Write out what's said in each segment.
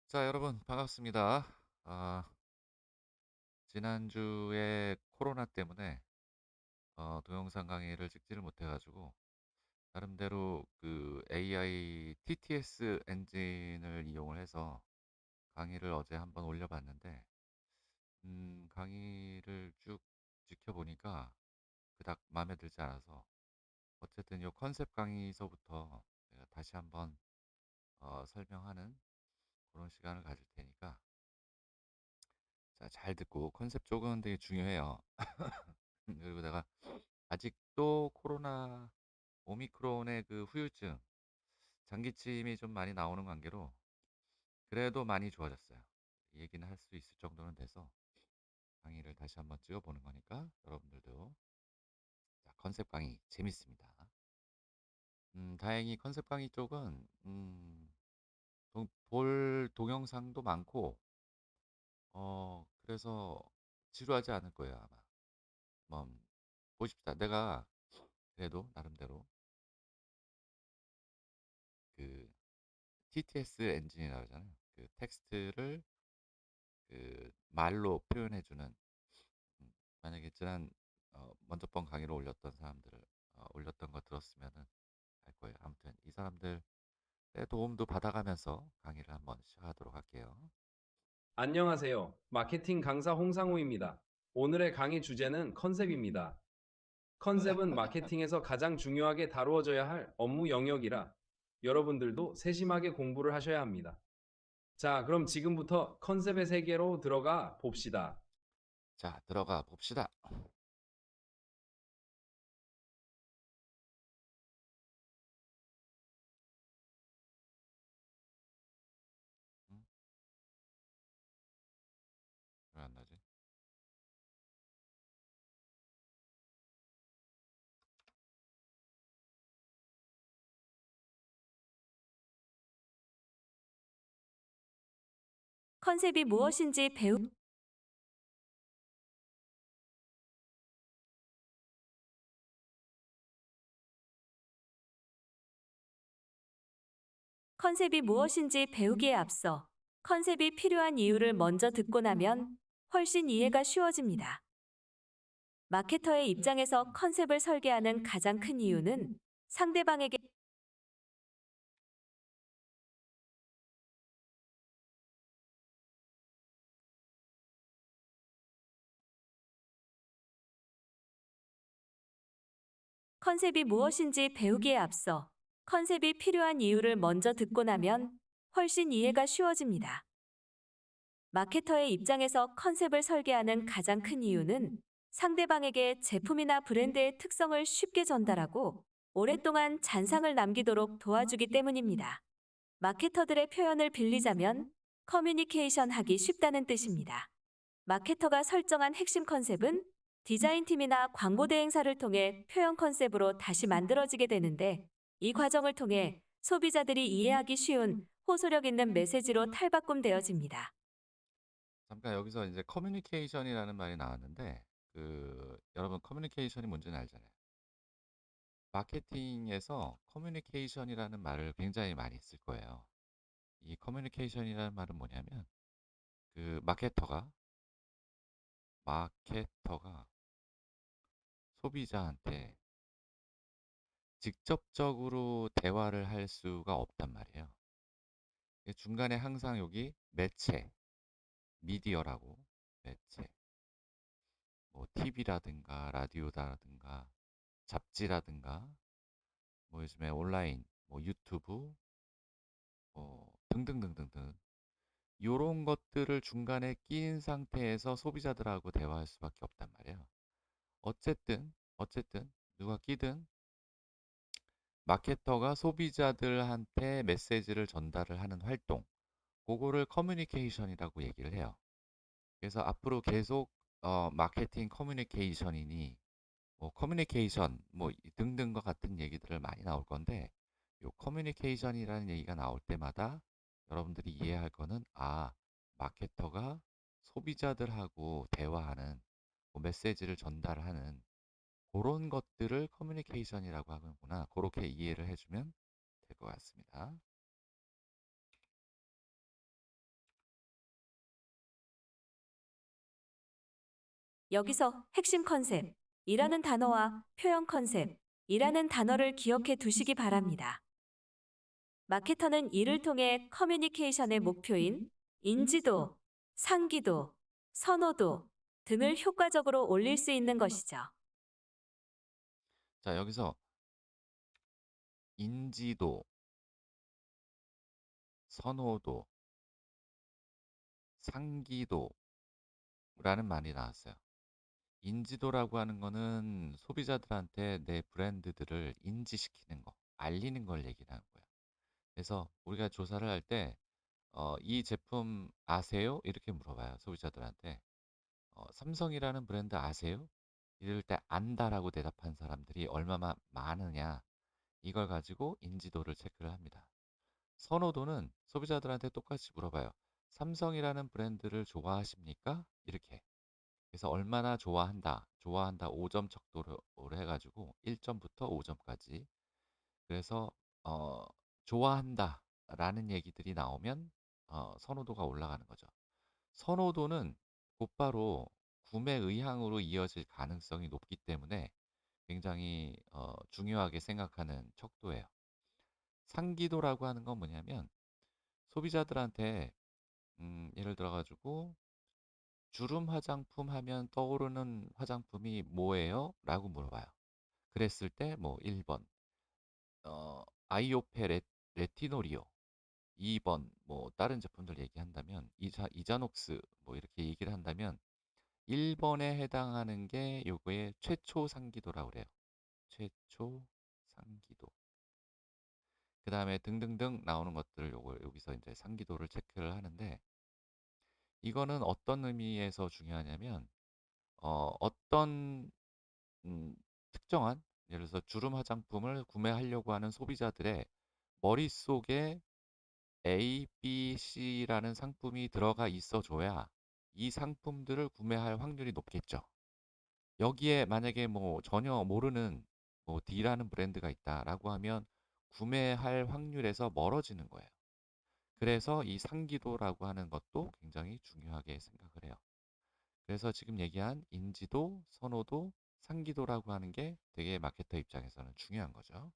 자, 여러분 반갑습니다. 아, 지난주에 코로나 때문에 동영상 강의를 찍지를 못해가지고 나름대로 그 AI TTS 엔진을 이용을 해서 강의를 어제 한번 올려봤는데 강의를 쭉 지켜보니까 그닥 마음에 들지 않아서 어쨌든 요 컨셉 강의서부터 제가 다시 한번 설명하는 그런 시간을 가질 테니까 자, 잘 듣고 컨셉 쪽은 되게 중요해요. 그리고 내가 아직도 코로나 오미크론의 그 후유증, 장기침이 좀 많이 나오는 관계로 그래도 많이 좋아졌어요. 이 얘기는 할 수 있을 정도는 돼서 강의를 다시 한번 찍어보는 거니까 여러분들도 자, 컨셉 강의 재밌습니다. 다행히 컨셉 강의 쪽은 볼 동영상도 많고 그래서 지루하지 않을 거예요 아마. 한번 보십시다. 내가 그래도 나름대로 그 TTS 엔진이라고 하잖아요. 그 텍스트를 그 말로 표현해주는 만약에 지난 먼저 번 강의로 올렸던 사람들을 올렸던 거 들었으면은 알 거예요. 아무튼 이 사람들의 도움도 받아가면서 강의를 한번 시작하도록 할게요. 안녕하세요. 마케팅 강사 홍상우입니다. 오늘의 강의 주제는 컨셉입니다. 컨셉은 마케팅에서 가장 중요하게 다루어져야 할 업무 영역이라 여러분들도 세심하게 공부를 하셔야 합니다. 자, 그럼 지금부터 컨셉의 세계로 들어가 봅시다. 자, 들어가 봅시다. 음, 왜 안 나지? 컨셉이 무엇인지 배우 컨셉이 무엇인지 배우기에 앞서 컨셉이 필요한 이유를 먼저 듣고 나면 훨씬 이해가 쉬워집니다. 마케터의 입장에서 컨셉을 설계하는 가장 큰 이유는 상대방에게 컨셉이 무엇인지 배우기에 앞서 컨셉이 필요한 이유를 먼저 듣고 나면 훨씬 이해가 쉬워집니다. 마케터의 입장에서 컨셉을 설계하는 가장 큰 이유는 상대방에게 제품이나 브랜드의 특성을 쉽게 전달하고 오랫동안 잔상을 남기도록 도와주기 때문입니다. 마케터들의 표현을 빌리자면 커뮤니케이션 하기 쉽다는 뜻입니다. 마케터가 설정한 핵심 컨셉은 디자인팀이나 광고 대행사를 통해 표현 컨셉으로 다시 만들어지게 되는데 이 과정을 통해 소비자들이 이해하기 쉬운 호소력 있는 메시지로 탈바꿈되어집니다. 잠깐 여기서 이제 커뮤니케이션이라는 말이 나왔는데 그 여러분 커뮤니케이션이 뭔지는 알잖아요. 마케팅에서 커뮤니케이션이라는 말을 굉장히 많이 쓸 거예요. 이 커뮤니케이션이라는 말은 뭐냐면 그 마케터가 소비자한테 직접적으로 대화를 할 수가 없단 말이에요. 중간에 항상 여기 매체, 미디어라고 매체, 뭐 TV라든가 라디오라든가 잡지라든가 뭐 요즘에 온라인, 뭐 유튜브, 뭐 등등등등등 요런 것들을 중간에 끼인 상태에서 소비자들하고 대화할 수밖에 없단 말이에요. 어쨌든 누가 끼든 마케터가 소비자들한테 메시지를 전달을 하는 활동, 그거를 커뮤니케이션이라고 얘기를 해요. 그래서 앞으로 계속 마케팅 커뮤니케이션이니 뭐 커뮤니케이션 뭐 등등과 같은 얘기들을 많이 나올 건데 요 커뮤니케이션이라는 얘기가 나올 때마다 여러분들이 이해할 거는 마케터가 소비자들하고 대화하는 뭐 메시지를 전달하는 그런 것들을 커뮤니케이션이라고 하는구나. 그렇게 이해를 해주면 될 것 같습니다. 여기서 핵심 컨셉이라는 단어와 표현 컨셉이라는 단어를 기억해 두시기 바랍니다. 마케터는 이를 통해 커뮤니케이션의 목표인 인지도, 상기도, 선호도 등을 효과적으로 올릴 수 있는 것이죠. 자, 여기서 인지도, 선호도, 상기도라는 말이 나왔어요. 인지도라고 하는 거는 소비자들한테 내 브랜드들을 인지시키는 거, 알리는 걸 얘기하는 거예요. 그래서 우리가 조사를 할 때, 이 제품 아세요? 이렇게 물어봐요, 소비자들한테. 삼성이라는 브랜드 아세요? 이럴 때 안다라고 대답한 사람들이 얼마나 많으냐, 이걸 가지고 인지도를 체크를 합니다. 선호도는 소비자들한테 똑같이 물어봐요. 삼성이라는 브랜드를 좋아하십니까? 이렇게. 그래서 얼마나 좋아한다, 좋아한다 5점 척도로 해가지고 1점부터 5점까지. 그래서 좋아한다 라는 얘기들이 나오면 선호도가 올라가는 거죠. 선호도는 곧바로 구매 의향으로 이어질 가능성이 높기 때문에 굉장히 중요하게 생각하는 척도예요. 상기도라고 하는 건 뭐냐면 소비자들한테 예를 들어 가지고 주름 화장품 하면 떠오르는 화장품이 뭐예요? 라고 물어봐요. 그랬을 때 뭐 1번 아이오페 레티놀이요. 2번 뭐 다른 제품들 얘기한다면 이자녹스 뭐 이렇게 얘기를 한다면 1번에 해당하는 게 요거의 최초 상기도라고 그래요. 최초 상기도. 그다음에 등등등 나오는 것들을 요거 여기서 이제 상기도를 체크를 하는데 이거는 어떤 의미에서 중요하냐면 어떤 특정한 예를 들어서 주름 화장품을 구매하려고 하는 소비자들의 머릿속에 A, B, C라는 상품이 들어가 있어줘야 이 상품들을 구매할 확률이 높겠죠. 여기에 만약에 뭐 전혀 모르는 뭐 D라는 브랜드가 있다라고 하면 구매할 확률에서 멀어지는 거예요. 그래서 이 상기도라고 하는 것도 굉장히 중요하게 생각을 해요. 그래서 지금 얘기한 인지도, 선호도, 상기도라고 하는 게 되게 마케터 입장에서는 중요한 거죠.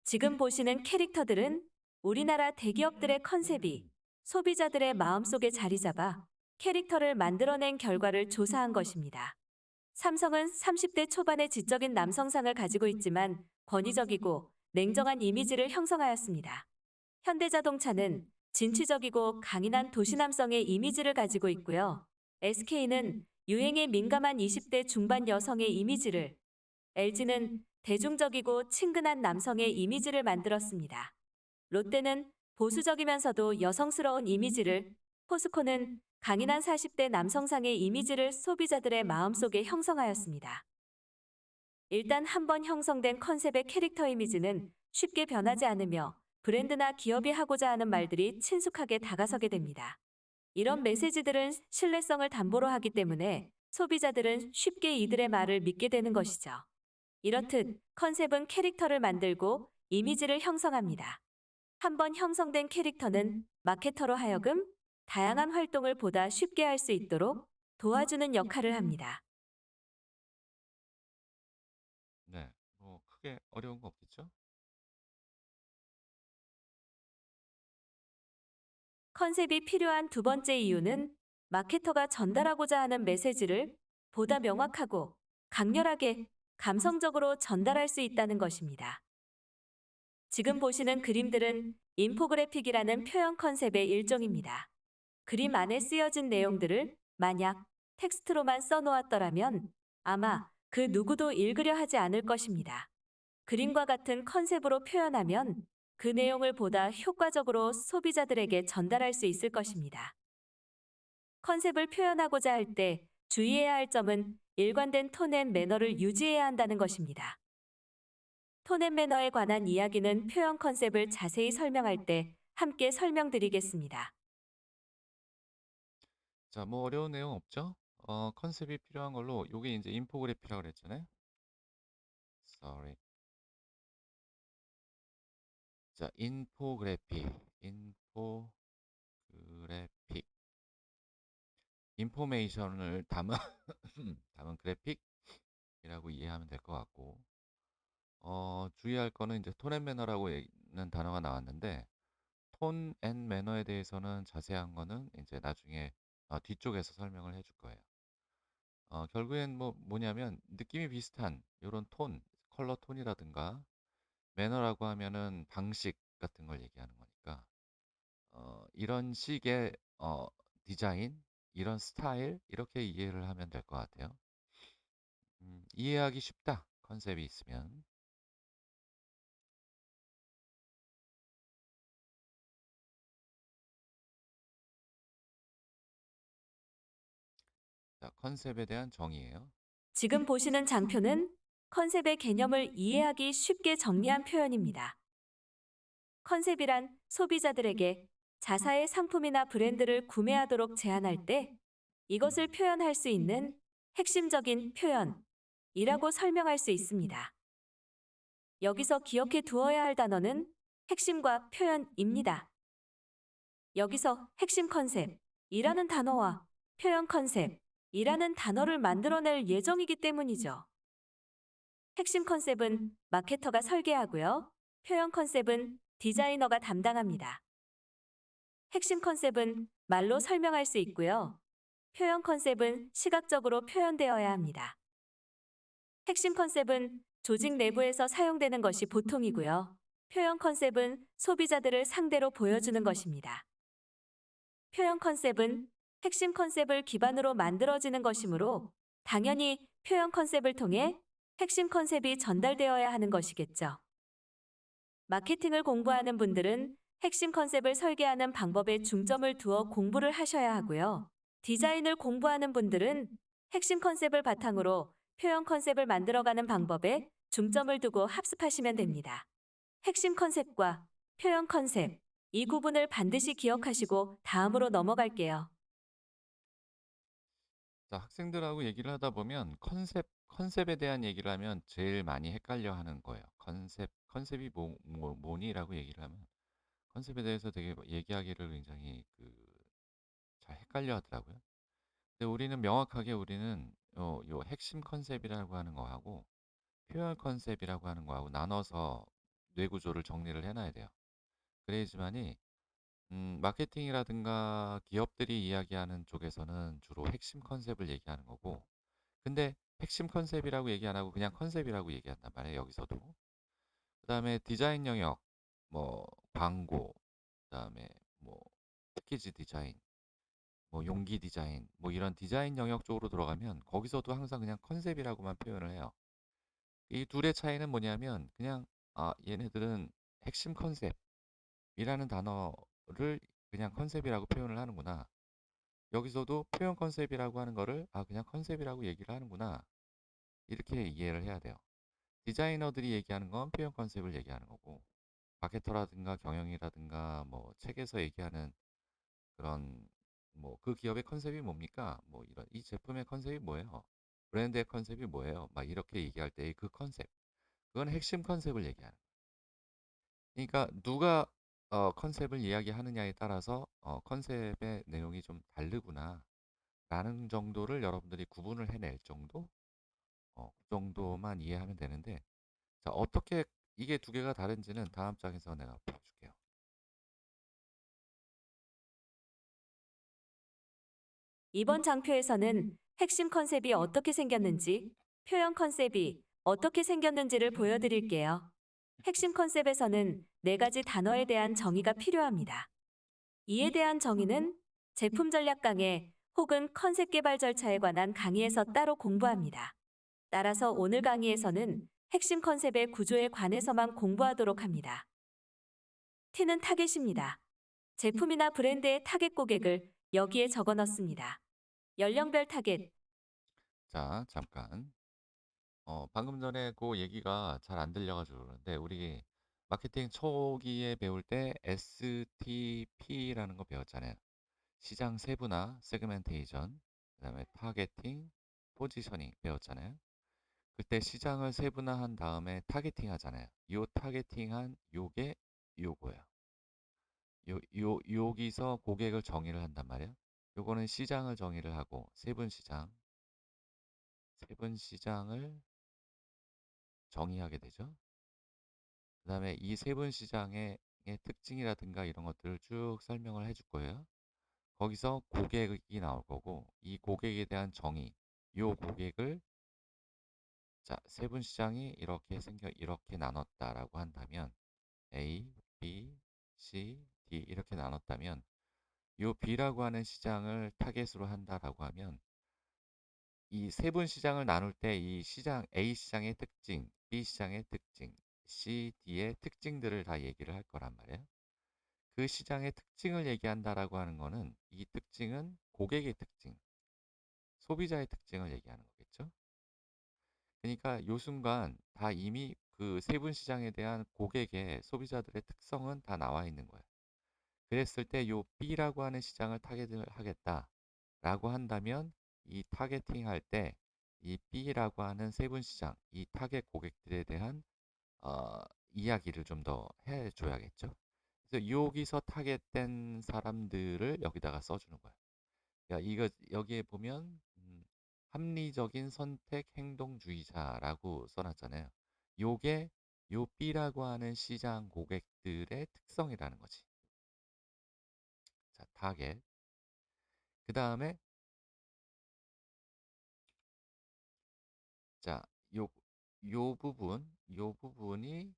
지금 보시는 캐릭터들은 우리나라 대기업들의 컨셉이 소비자들의 마음속에 자리 잡아 캐릭터를 만들어낸 결과를 조사한 것입니다. 삼성은 30대 초반의 지적인 남성상을 가지고 있지만 권위적이고 냉정한 이미지를 형성하였습니다. 현대자동차는 진취적이고 강인한 도시남성의 이미지를 가지고 있고요. SK는 유행에 민감한 20대 중반 여성의 이미지를, LG는 대중적이고 친근한 남성의 이미지를 만들었습니다. 롯데는 보수적이면서도 여성스러운 이미지를, 포스코는 강인한 40대 남성상의 이미지를 소비자들의 마음속에 형성하였습니다. 일단 한번 형성된 컨셉의 캐릭터 이미지는 쉽게 변하지 않으며 브랜드나 기업이 하고자 하는 말들이 친숙하게 다가서게 됩니다. 이런 메시지들은 신뢰성을 담보로 하기 때문에 소비자들은 쉽게 이들의 말을 믿게 되는 것이죠. 이렇듯 컨셉은 캐릭터를 만들고 이미지를 형성합니다. 한번 형성된 캐릭터는 마케터로 하여금 다양한 활동을 보다 쉽게 할 수 있도록 도와주는 역할을 합니다. 네, 뭐 크게 어려운 거 없겠죠? 컨셉이 필요한 두 번째 이유는 마케터가 전달하고자 하는 메시지를 보다 명확하고 강렬하게 감성적으로 전달할 수 있다는 것입니다. 지금 보시는 그림들은 인포그래픽이라는 표현 컨셉의 일종입니다. 그림 안에 쓰여진 내용들을 만약 텍스트로만 써놓았더라면 아마 그 누구도 읽으려 하지 않을 것입니다. 그림과 같은 컨셉으로 표현하면 그 내용을 보다 효과적으로 소비자들에게 전달할 수 있을 것입니다. 컨셉을 표현하고자 할 때 주의해야 할 점은 일관된 톤 앤 매너를 유지해야 한다는 것입니다. 톤 앤 매너에 관한 이야기는 표현 컨셉을 자세히 설명할 때 함께 설명드리겠습니다. 자, 뭐 어려운 내용 없죠? 컨셉이 필요한 걸로 요게 이제 인포그래피라고 그랬잖아요. Sorry. 자, 인포그래피. 인포그래피. 그래픽. 인포메이션을 담은 담은 그래픽이라고 이해하면 될 것 같고, 주의할 거는 이제 톤 앤 매너라고 는 단어가 나왔는데, 톤 앤 매너에 대해서는 자세한 거는 이제 나중에 뒤쪽에서 설명을 해줄 거예요. 결국엔 뭐냐면 느낌이 비슷한 요런 톤, 컬러 톤이라든가, 매너라고 하면은 방식 같은 걸 얘기하는 거니까, 이런 식의 디자인, 이런 스타일 이렇게 이해를 하면 될 것 같아요. 이해하기 쉽다. 컨셉이 있으면. 자, 컨셉에 대한 정의예요. 지금 보시는 장표는 컨셉의 개념을 이해하기 쉽게 정리한 표현입니다. 컨셉이란 소비자들에게 자사의 상품이나 브랜드를 구매하도록 제안할 때 이것을 표현할 수 있는 핵심적인 표현이라고 설명할 수 있습니다. 여기서 기억해 두어야 할 단어는 핵심과 표현입니다. 여기서 핵심 컨셉이라는 단어와 표현 컨셉이라는 단어를 만들어낼 예정이기 때문이죠. 핵심 컨셉은 마케터가 설계하고요. 표현 컨셉은 디자이너가 담당합니다. 핵심 컨셉은 말로 설명할 수 있고요. 표현 컨셉은 시각적으로 표현되어야 합니다. 핵심 컨셉은 조직 내부에서 사용되는 것이 보통이고요. 표현 컨셉은 소비자들을 상대로 보여주는 것입니다. 표현 컨셉은 핵심 컨셉을 기반으로 만들어지는 것이므로 당연히 표현 컨셉을 통해 핵심 컨셉이 전달되어야 하는 것이겠죠. 마케팅을 공부하는 분들은 핵심 컨셉을 설계하는 방법에 중점을 두어 공부를 하셔야 하고요. 디자인을 공부하는 분들은 핵심 컨셉을 바탕으로 표현 컨셉을 만들어가는 방법에 중점을 두고 학습하시면 됩니다. 핵심 컨셉과 표현 컨셉, 이 구분을 반드시 기억하시고 다음으로 넘어갈게요. 자, 학생들하고 얘기를 하다 보면 컨셉에 대한 얘기를 하면 제일 많이 헷갈려 하는 거예요. 컨셉이 뭐니라고 얘기를 하면 컨셉에 대해서 되게 얘기하기를 굉장히 잘 헷갈려 하더라고요. 근데 우리는 명확하게 요 핵심 컨셉이라고 하는 거하고 표현 컨셉이라고 하는 거하고 나눠서 뇌 구조를 정리를 해놔야 돼요. 그래야지만이 마케팅이라든가 기업들이 이야기하는 쪽에서는 주로 핵심 컨셉을 얘기하는 거고, 근데 핵심 컨셉이라고 얘기 안 하고 그냥 컨셉이라고 얘기한단 말이에요, 여기서도. 그다음에 디자인 영역, 뭐 광고, 그다음에 뭐 패키지 디자인, 뭐 용기 디자인, 뭐 이런 디자인 영역 쪽으로 들어가면 거기서도 항상 그냥 컨셉이라고만 표현을 해요. 이 둘의 차이는 뭐냐면 그냥 얘네들은 핵심 컨셉이라는 단어를 그냥 컨셉이라고 표현을 하는구나. 여기서도 표현 컨셉이라고 하는 거를 그냥 컨셉이라고 얘기를 하는구나. 이렇게 이해를 해야 돼요. 디자이너들이 얘기하는 건 표현 컨셉을 얘기하는 거고, 마케터라든가 경영이라든가 뭐 책에서 얘기하는 그런 뭐 그 기업의 컨셉이 뭡니까? 뭐 이런 이 제품의 컨셉이 뭐예요? 브랜드의 컨셉이 뭐예요? 막 이렇게 얘기할 때의 그 컨셉. 그건 핵심 컨셉을 얘기하는 거예요. 그러니까 누가 컨셉을 이야기하느냐에 따라서 컨셉의 내용이 좀 다르구나 라는 정도를 여러분들이 구분을 해낼 정도? 그 정도만 이해하면 되는데, 자, 어떻게 이게 두 개가 다른지는 다음 장에서 내가 보여줄게요. 이번 장표에서는 핵심 컨셉이 어떻게 생겼는지, 표현 컨셉이 어떻게 생겼는지를 보여드릴게요. 핵심 컨셉에서는 4가지 단어에 대한 정의가 필요합니다. 이에 대한 정의는 제품 전략 강의 혹은 컨셉 개발 절차에 관한 강의에서 따로 공부합니다. 따라서 오늘 강의에서는 핵심 컨셉의 구조에 관해서만 공부하도록 합니다. T는 타겟입니다. 제품이나 브랜드의 타겟 고객을 여기에 적어 넣습니다. 연령별 타겟, 자, 잠깐. 방금 전에 그 얘기가 잘 안 들려가지고 그러는데, 우리 마케팅 초기에 배울 때 STP라는 거 배웠잖아요. 시장 세분화, 세그멘테이션, 그다음에 타겟팅, 포지셔닝 배웠잖아요. 그때 시장을 세분화한 다음에 타겟팅 하잖아요. 요 타겟팅한 요게 요거예요. 여기서 고객을 정의를 한단 말이에요. 요거는 시장을 정의를 하고 세분 시장을 정의하게 되죠. 그 다음에 이 세분 시장의 특징이라든가 이런 것들을 쭉 설명을 해줄 거예요. 거기서 고객이 나올 거고 이 고객에 대한 정의, 요 고객을 자, 세분 시장이 이렇게 나눴다라고 한다면 A, B, C, D 이렇게 나눴다면 요 B라고 하는 시장을 타겟으로 한다라고 하면 이 세분 시장을 나눌 때 이 시장 A 시장의 특징, B 시장의 특징, C, D의 특징들을 다 얘기를 할 거란 말이에요. 그 시장의 특징을 얘기한다라고 하는 거는 이 특징은 고객의 특징, 소비자의 특징을 얘기하는 거겠죠. 그러니까 요 순간 다 이미 그 세분 시장에 대한 고객의 소비자들의 특성은 다 나와 있는 거예요. 그랬을 때 요 B라고 하는 시장을 타겟을 하겠다라고 한다면 이 타겟팅 할 때 이 B라고 하는 세분 시장, 이 타겟 고객들에 대한 어, 이야기를 좀 더 해줘야겠죠. 그래서 여기서 타겟된 사람들을 여기다가 써주는 거예요. 야, 이거 여기에 보면 합리적인 선택 행동주의자라고 써놨잖아요. 요게 요 B라고 하는 시장 고객들의 특성이라는 거지. 자, 타겟. 그 다음에 자, 요 부분이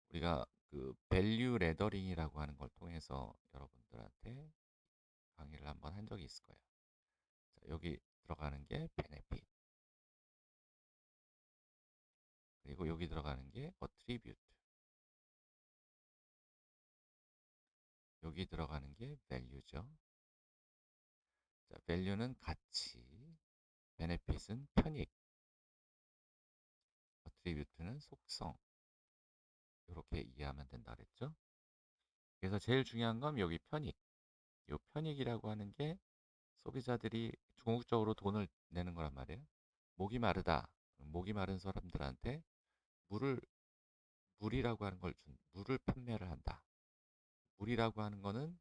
우리가 그 밸류 레더링이라고 하는 걸 통해서 여러분들한테 강의를 한번 한 적이 있을 거예요. 자, 여기 들어가는 게 베네핏. 그리고 여기 들어가는 게 어트리뷰트. 여기 들어가는 게 밸류죠. 자, 밸류는 가치, 베네핏은 편익, 어트리뷰트는 속성. 이렇게 이해하면 된다 그랬죠? 그래서 제일 중요한 건 여기 편익. 이 편익이라고 하는 게 소비자들이 궁극적으로 돈을 내는 거란 말이에요. 목이 마르다. 목이 마른 사람들한테 물을 물이라고 하는 물을 판매를 한다. 물이라고 하는 거는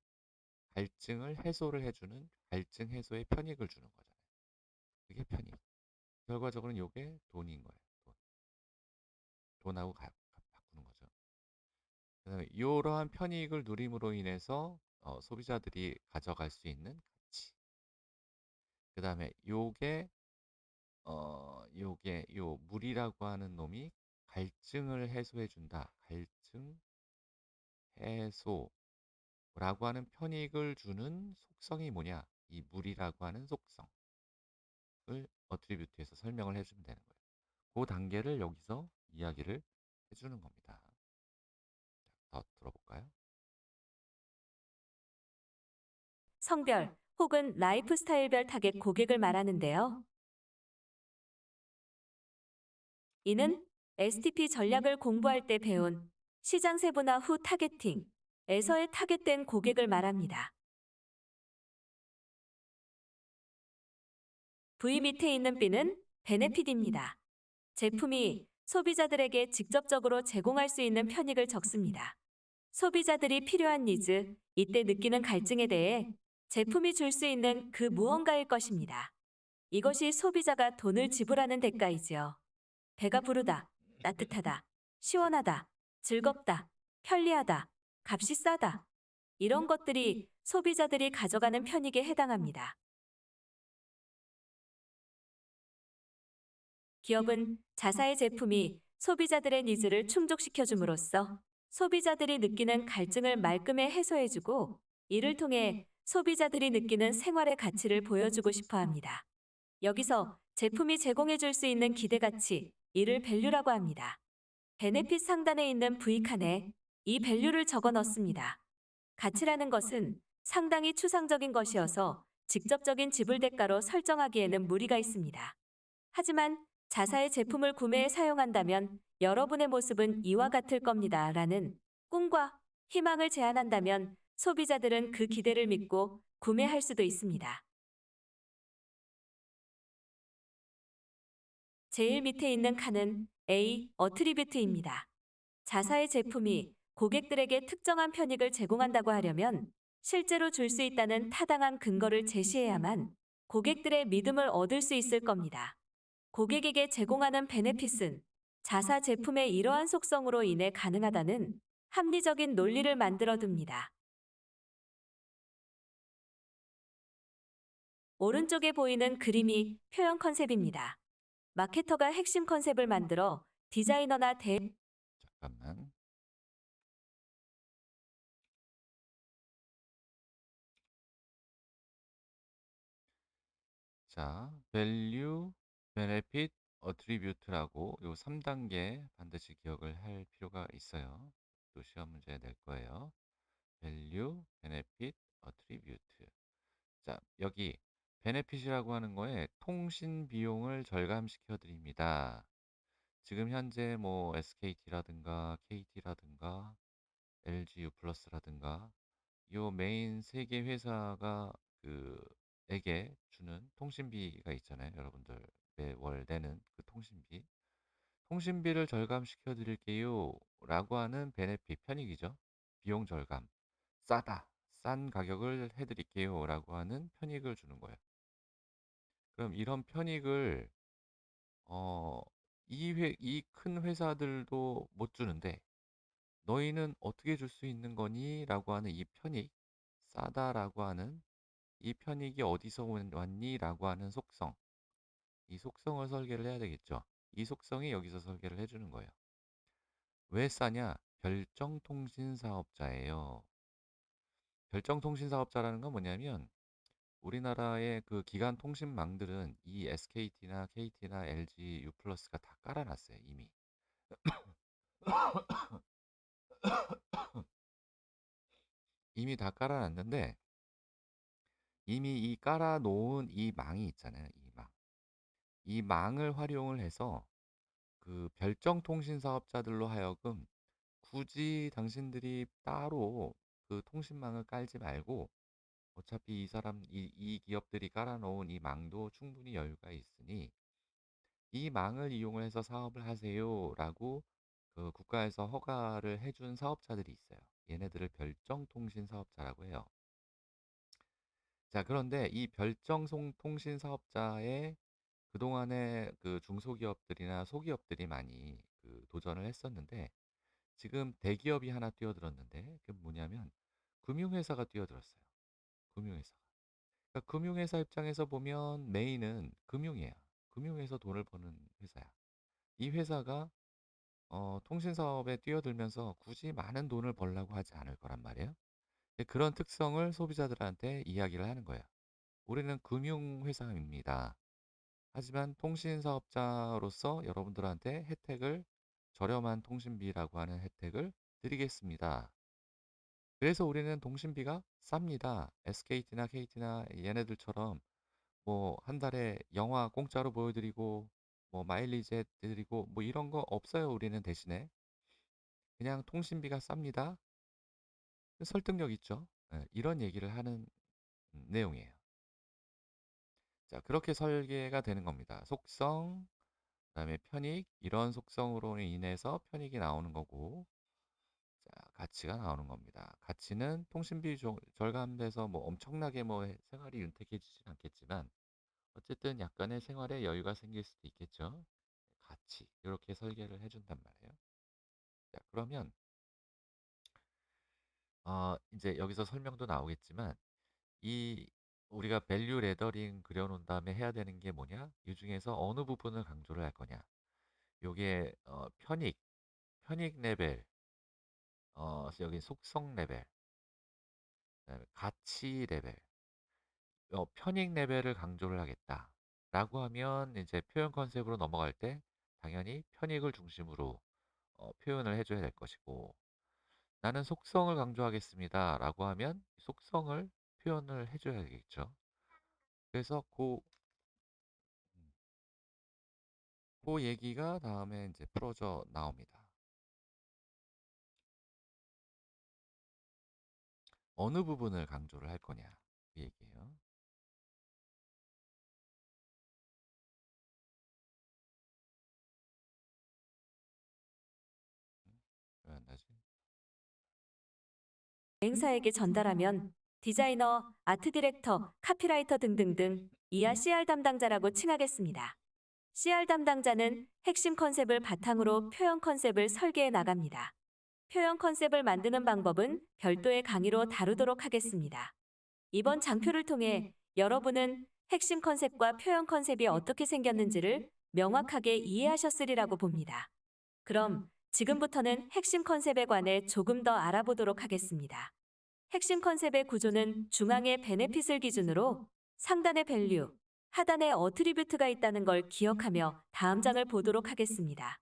갈증을 해소를 해주는 갈증 해소에 편익을 주는 거잖아요. 그게 편익. 결과적으로는 이게 돈인 거예요. 돈하고 바꾸는 거죠. 그다음에 이러한 편익을 누림으로 인해서 소비자들이 가져갈 수 있는 가치. 그다음에 요 물이라고 하는 놈이 갈증을 해소해 준다. 갈증 해소라고 하는 편익을 주는 속성이 뭐냐? 이 물이라고 하는 속성을 어트리뷰트에서 설명을 해주면 되는 거예요. 그 단계를 여기서 이야기를 해주는 겁니다. 더 들어볼까요? 성별 혹은 라이프 스타일별 타겟 고객을 말하는데요. 이는 STP 전략을 공부할 때 배운 시장 세분화 후 타겟팅에서의 타겟된 고객을 말합니다. V 밑에 있는 B는 베네핏입니다. 제품이 소비자들에게 직접적으로 제공할 수 있는 편익을 적습니다. 소비자들이 필요한 니즈, 이때 느끼는 갈증에 대해 제품이 줄 수 있는 그 무언가일 것입니다. 이것이 소비자가 돈을 지불하는 대가이지요. 배가 부르다, 따뜻하다, 시원하다, 즐겁다, 편리하다, 값이 싸다. 이런 것들이 소비자들이 가져가는 편익에 해당합니다. 기업은 자사의 제품이 소비자들의 니즈를 충족시켜 줌으로써 소비자들이 느끼는 갈증을 말끔히 해소해주고 이를 통해 소비자들이 느끼는 생활의 가치를 보여주고 싶어 합니다. 여기서 제품이 제공해 줄 수 있는 기대가치, 이를 밸류라고 합니다. 베네핏 상단에 있는 V칸에 이 밸류를 적어 넣습니다. 가치라는 것은 상당히 추상적인 것이어서 직접적인 지불 대가로 설정하기에는 무리가 있습니다. 하지만 자사의 제품을 구매해 사용한다면 여러분의 모습은 이와 같을 겁니다. 라는 꿈과 희망을 제안한다면 소비자들은 그 기대를 믿고 구매할 수도 있습니다. 제일 밑에 있는 칸은 A, 어트리뷰트입니다. 자사의 제품이 고객들에게 특정한 편익을 제공한다고 하려면 실제로 줄 수 있다는 타당한 근거를 제시해야만 고객들의 믿음을 얻을 수 있을 겁니다. 고객에게 제공하는 베네핏은 자사 제품의 이러한 속성으로 인해 가능하다는 합리적인 논리를 만들어 둡니다. 오른쪽에 보이는 그림이 표현 컨셉입니다. 마케터가 핵심 컨셉을 만들어 디자이너나 잠깐만. 자, value, benefit, attribute라고 요 3단계 반드시 기억을 할 필요가 있어요. 또 시험 문제에 낼 거예요. value, benefit, attribute. 자, 여기 benefit이라고 하는 거에 통신 비용을 절감시켜 드립니다. 지금 현재 뭐 SKT라든가 KT라든가 LG U+라든가 요 메인 세 개 회사가 에게 주는 통신비가 있잖아요. 여러분들 매월 내는 그 통신비. 통신비를 절감시켜 드릴게요. 라고 하는 베네핏 편익이죠. 비용 절감. 싸다. 싼 가격을 해 드릴게요. 라고 하는 편익을 주는 거예요. 그럼 이런 편익을 이 큰 회사들도 못 주는데 너희는 어떻게 줄 수 있는 거니? 라고 하는 이 편익, 싸다라고 하는 이 편익이 어디서 왔니? 라고 하는 속성, 이 속성을 설계를 해야 되겠죠. 이 속성이 여기서 설계를 해주는 거예요. 왜 싸냐? 별정통신 사업자예요. 별정통신 사업자라는 건 뭐냐면 우리나라의 그 기간 통신망들은 이 SKT나 KT나 LG U+가 다 깔아놨어요, 이미. 이미 다 깔아놨는데 이미 이 깔아놓은 이 망이 있잖아요. 이 망. 이 망을 활용을 해서 그 별정통신 사업자들로 하여금 굳이 당신들이 따로 그 통신망을 깔지 말고 어차피 이 기업들이 깔아놓은 이 망도 충분히 여유가 있으니 이 망을 이용을 해서 사업을 하세요라고 그 국가에서 허가를 해준 사업자들이 있어요. 얘네들을 별정통신 사업자라고 해요. 자, 그런데 이 별정통신 사업자의 그동안에 그 중소기업들이나 소기업들이 많이 그 도전을 했었는데 지금 대기업이 하나 뛰어들었는데 그게 뭐냐면 금융회사가 뛰어들었어요. 금융회사가. 그러니까 금융회사 입장에서 보면 메인은 금융이에요. 금융에서 돈을 버는 회사야. 이 회사가 통신 사업에 뛰어들면서 굳이 많은 돈을 벌려고 하지 않을 거란 말이에요. 근데 그런 특성을 소비자들한테 이야기를 하는 거예요. 우리는 금융회사입니다. 하지만 통신 사업자로서 여러분들한테 저렴한 통신비라고 하는 혜택을 드리겠습니다. 그래서 우리는 통신비가 쌉니다. SKT나 KT나 얘네들처럼 뭐 한 달에 영화 공짜로 보여드리고 뭐 마일리지 드리고 뭐 이런 거 없어요. 우리는 대신에 그냥 통신비가 쌉니다. 설득력 있죠. 예, 이런 얘기를 하는 내용이에요. 자, 그렇게 설계가 되는 겁니다. 속성, 그다음에 편익, 이런 속성으로 인해서 편익이 나오는 거고, 자, 가치가 나오는 겁니다. 가치는 통신비 절감돼서 뭐 엄청나게 뭐 생활이 윤택해지진 않겠지만 어쨌든 약간의 생활에 여유가 생길 수도 있겠죠. 가치 이렇게 설계를 해준단 말이에요. 자, 그러면 이제 여기서 설명도 나오겠지만 이 우리가 밸류 레더링 그려놓은 다음에 해야 되는 게 뭐냐? 이 중에서 어느 부분을 강조를 할 거냐? 요게 편익 레벨, 여기 속성 레벨, 그다음에 가치 레벨, 편익 레벨을 강조를 하겠다라고 하면 이제 표현 컨셉으로 넘어갈 때 당연히 편익을 중심으로 표현을 해줘야 될 것이고 나는 속성을 강조하겠습니다라고 하면 속성을 표현을 해줘야 되겠죠. 그래서 그 얘기가 다음에 이제 풀어져 나옵니다. 어느 부분을 강조를 할 거냐 그 얘기예요. 왜 안 나지? 여행사에게 전달하면 디자이너, 아트 디렉터, 카피라이터 등등등 이하 CR 담당자라고 칭하겠습니다. CR 담당자는 핵심 컨셉을 바탕으로 표현 컨셉을 설계해 나갑니다. 표현 컨셉을 만드는 방법은 별도의 강의로 다루도록 하겠습니다. 이번 장표를 통해 여러분은 핵심 컨셉과 표현 컨셉이 어떻게 생겼는지를 명확하게 이해하셨으리라고 봅니다. 그럼 지금부터는 핵심 컨셉에 관해 조금 더 알아보도록 하겠습니다. 핵심 컨셉의 구조는 중앙에 베네핏을 기준으로 상단에 밸류, 하단에 어트리뷰트가 있다는 걸 기억하며 다음 장을 보도록 하겠습니다.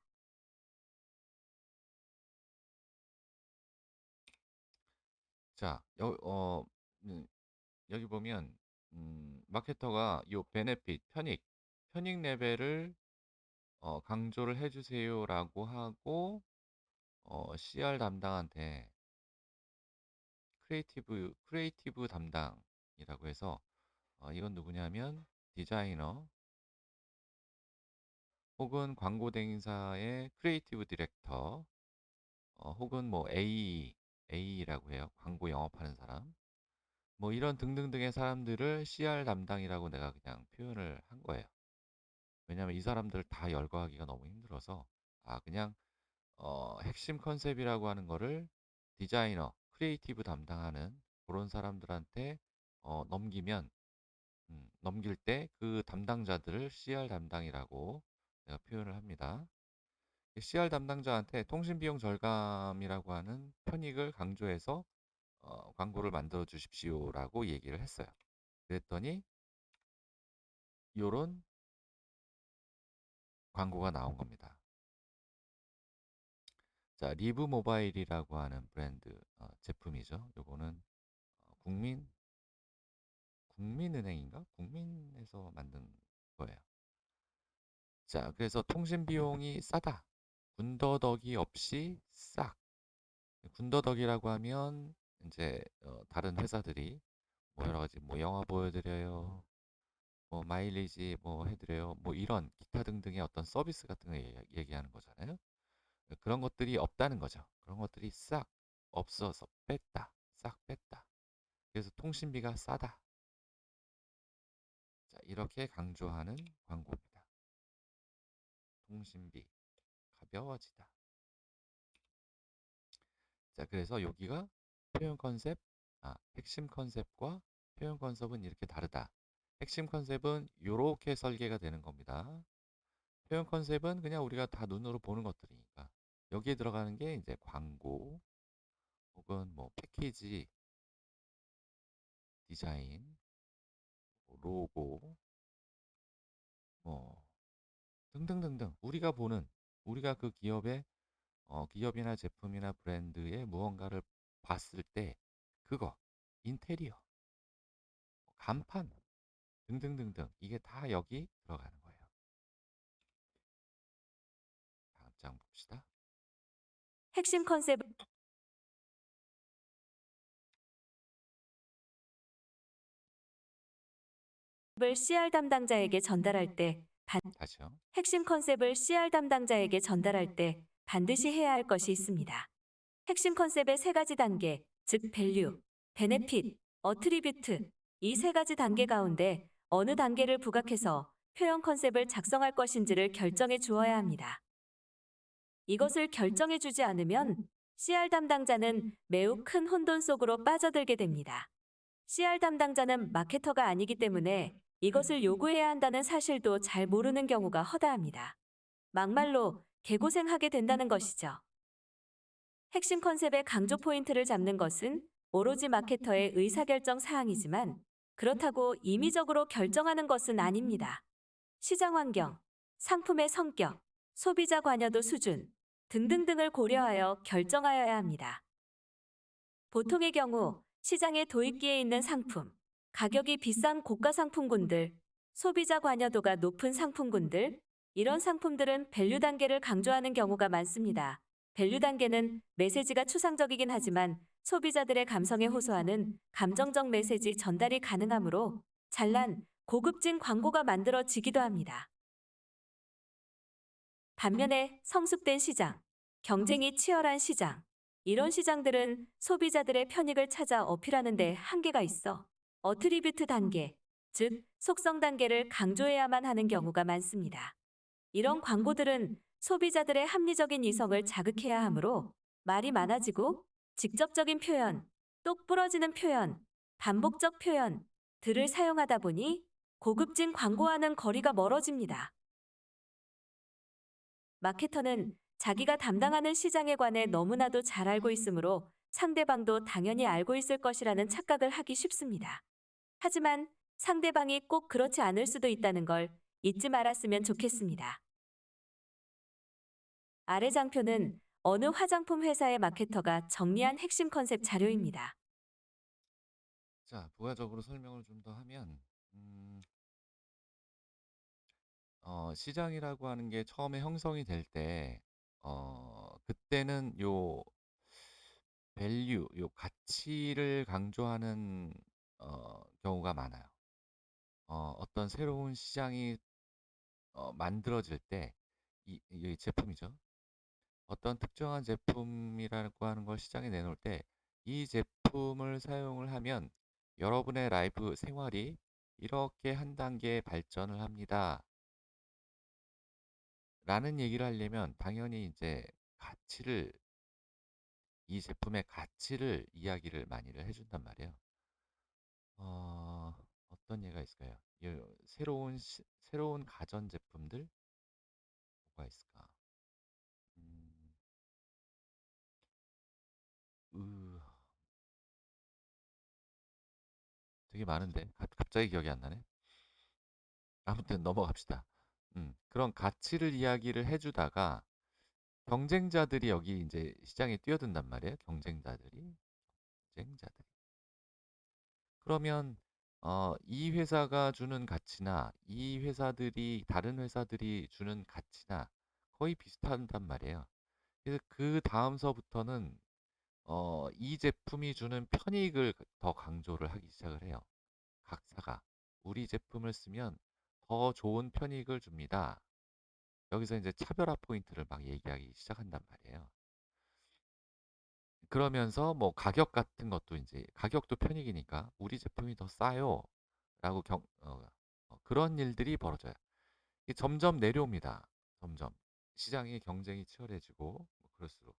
자, 여기 보면 마케터가 요 베네핏, 편익 레벨을 강조를 해주세요라고 하고 CR 담당한테 크리에이티브 담당이라고 해서 이건 누구냐면 디자이너 혹은 광고 대행사의 크리에이티브 디렉터 혹은 뭐 AE라고 해요. 광고 영업하는 사람. 뭐 이런 등등등의 사람들을 CR 담당이라고 내가 그냥 표현을 한 거예요. 왜냐면 이 사람들을 다 열거하기가 너무 힘들어서 그냥 핵심 컨셉이라고 하는 거를 디자이너, 크리에이티브 담당하는 그런 사람들한테 넘길 때 그 담당자들을 CR 담당이라고 내가 표현을 합니다. CR 담당자한테 통신 비용 절감이라고 하는 편익을 강조해서 광고를 만들어 주십시오라고 얘기를 했어요. 그랬더니 요런 광고가 나온 겁니다. 자, 리브 모바일이라고 하는 브랜드 제품이죠. 요거는 국민은행인가? 국민에서 만든 거예요. 자, 그래서 통신 비용이 싸다. 군더더기 없이 싹. 군더더기라고 하면 이제 다른 회사들이 뭐 여러 가지 뭐 영화 보여드려요, 뭐 마일리지 뭐 해드려요, 뭐 이런 기타 등등의 어떤 서비스 같은 거 얘기하는 거잖아요. 그런 것들이 없다는 거죠. 그런 것들이 싹 없어서 뺐다, 싹 뺐다. 그래서 통신비가 싸다. 자, 이렇게 강조하는 광고입니다. 통신비 가벼워지다. 자, 그래서 여기가 표현 컨셉, 핵심 컨셉과 표현 컨셉은 이렇게 다르다. 핵심 컨셉은 이렇게 설계가 되는 겁니다. 표현 컨셉은 그냥 우리가 다 눈으로 보는 것들이니까 여기에 들어가는 게 이제 광고 혹은 뭐 패키지, 디자인, 로고, 뭐 등등등등 우리가 그 기업이나 제품이나 브랜드의 무언가를 봤을 때 그거 인테리어, 간판 등등등등 이게 다 여기 들어가는 거예요. 다음 장 봅시다. 핵심 컨셉을 CR 담당자에게 전달할 때 다시요. 핵심 컨셉을 CR 담당자에게 전달할 때 반드시 해야 할 것이 있습니다. 핵심 컨셉의 세 가지 단계, 즉 밸류, 베네핏, 어트리뷰트 이 세 가지 단계 가운데 어느 단계를 부각해서 표현 컨셉을 작성할 것인지를 결정해 주어야 합니다. 이것을 결정해 주지 않으면 CR 담당자는 매우 큰 혼돈 속으로 빠져들게 됩니다. CR 담당자는 마케터가 아니기 때문에 이것을 요구해야 한다는 사실도 잘 모르는 경우가 허다합니다. 막말로 개고생하게 된다는 것이죠. 핵심 컨셉의 강조 포인트를 잡는 것은 오로지 마케터의 의사결정 사항이지만 그렇다고 임의적으로 결정하는 것은 아닙니다. 시장 환경, 상품의 성격, 소비자 관여도 수준 등등등을 고려하여 결정하여야 합니다. 보통의 경우 시장에 도입기에 있는 상품, 가격이 비싼 고가 상품군들, 소비자 관여도가 높은 상품군들, 이런 상품들은 밸류 단계를 강조하는 경우가 많습니다. 밸류 단계는 메시지가 추상적이긴 하지만 소비자들의 감성에 호소하는 감정적 메시지 전달이 가능하므로 잘난 고급진 광고가 만들어지기도 합니다. 반면에 성숙된 시장, 경쟁이 치열한 시장, 이런 시장들은 소비자들의 편익을 찾아 어필하는 데 한계가 있어 어트리뷰트 단계, 즉 속성 단계를 강조해야만 하는 경우가 많습니다. 이런 광고들은 소비자들의 합리적인 이성을 자극해야 하므로 말이 많아지고 직접적인 표현, 똑 부러지는 표현, 반복적 표현 들을 사용하다 보니 고급진 광고와는 거리가 멀어집니다. 마케터는 자기가 담당하는 시장에 관해 너무나도 잘 알고 있으므로 상대방도 당연히 알고 있을 것이라는 착각을 하기 쉽습니다. 하지만 상대방이 꼭 그렇지 않을 수도 있다는 걸 잊지 말았으면 좋겠습니다. 아래 장표는 어느 화장품 회사의 마케터가 정리한 핵심 컨셉 자료입니다. 자, 부가적으로 설명을 좀 더 하면, 시장이라고 하는 게 처음에 형성이 될 때, 그때는 요 밸류, 요 가치를 강조하는 경우가 많아요. 어떤 새로운 시장이 만들어질 때, 이 제품이죠. 어떤 특정한 제품이라고 하는 걸 시장에 내놓을 때, 이 제품을 사용을 하면 여러분의 라이프 생활이 이렇게 한 단계 발전을 합니다. 라는 얘기를 하려면 당연히 이제 가치를, 이 제품의 가치를 이야기를 많이를 해준단 말이에요. 어떤 예가 있을까요? 새로운 가전 제품들 뭐가 있을까? 음, 으, 되게 많은데 갑자기 기억이 안 나네. 아무튼 넘어갑시다. 그런 가치를 이야기를 해주다가 경쟁자들이 여기 이제 시장에 뛰어든단 말이에요. 경쟁자들이. 그러면 이 회사가 주는 가치나 이 회사들이 다른 회사들이 주는 가치나 거의 비슷한단 말이에요. 그래서 그 다음서부터는 이 제품이 주는 편익을 더 강조를 하기 시작을 해요. 각사가 우리 제품을 쓰면 더 좋은 편익을 줍니다. 여기서 이제 차별화 포인트를 막 얘기하기 시작한단 말이에요. 그러면서 뭐 가격 같은 것도 이제 가격도 편익이니까 우리 제품이 더 싸요. 라고 그런 일들이 벌어져요. 이게 점점 내려옵니다. 점점. 시장의 경쟁이 치열해지고 뭐 그럴수록.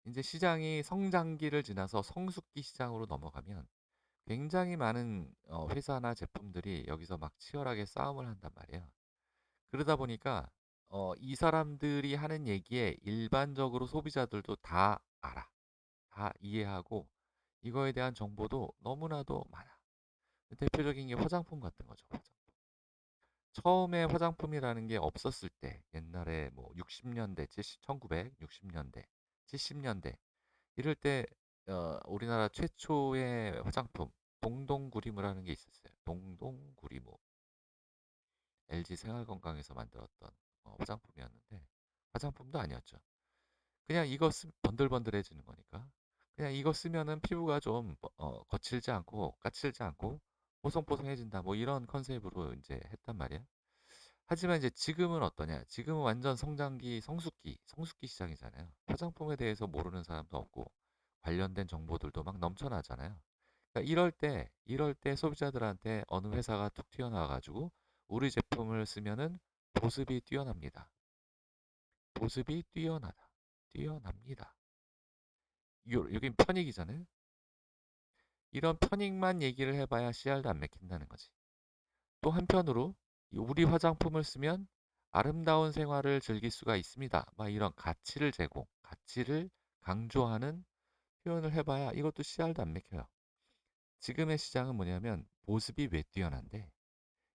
이제 시장이 성장기를 지나서 성숙기 시장으로 넘어가면 굉장히 많은 회사나 제품들이 여기서 막 치열하게 싸움을 한단 말이에요. 그러다 보니까 이 사람들이 하는 얘기에 일반적으로 소비자들도 다 알아. 다 이해하고 이거에 대한 정보도 너무나도 많아. 대표적인 게 화장품 같은 거죠. 화장품. 처음에 화장품이라는 게 없었을 때 옛날에 뭐 60년대, 1960년대, 70년대 이럴 때 우리나라 최초의 화장품 동동구리무라는 게 있었어요. 동동구리무. LG 생활건강에서 만들었던 화장품이었는데 화장품도 아니었죠. 그냥 이거 쓰 번들번들해지는 거니까. 그냥 이거 쓰면은 피부가 좀 거칠지 않고 까칠지 않고 뽀송뽀송해진다. 뭐 이런 컨셉으로 이제 했단 말이야. 하지만 이제 지금은 어떠냐? 지금은 완전 성장기, 성숙기 시장이잖아요. 화장품에 대해서 모르는 사람도 없고 관련된 정보들도 막 넘쳐나잖아요. 그러니까 이럴 때 소비자들한테 어느 회사가 툭 튀어나와 가지고 우리 제품을 쓰면은 보습이 뛰어납니다. 보습이 뛰어나다. 뛰어납니다. 여긴 편익이잖아요. 이런 편익만 얘기를 해봐야 씨알도 안 맥힌다는 거지. 또 한편으로 우리 화장품을 쓰면 아름다운 생활을 즐길 수가 있습니다. 막 이런 가치를 강조하는 표현을 해봐야 이것도 씨알도 안 맥혀요. 지금의 시장은 뭐냐면 보습이 왜 뛰어난데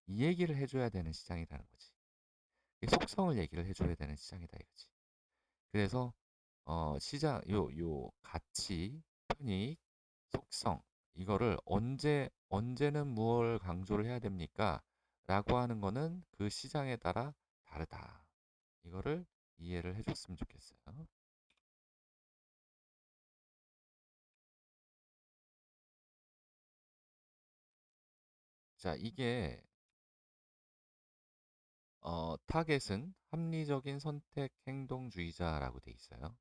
이 얘기를 해줘야 되는 시장이라는 거지. 이 속성을 얘기를 해줘야 되는 시장이다 이거지. 그래서 요 가치, 편익, 속성 이거를 언제는 무엇을 강조를 해야 됩니까? 라고 하는 거는 그 시장에 따라 다르다. 이거를 이해를 해줬으면 좋겠어요. 자, 이게 타겟은 합리적인 선택 행동주의자라고 돼 있어요.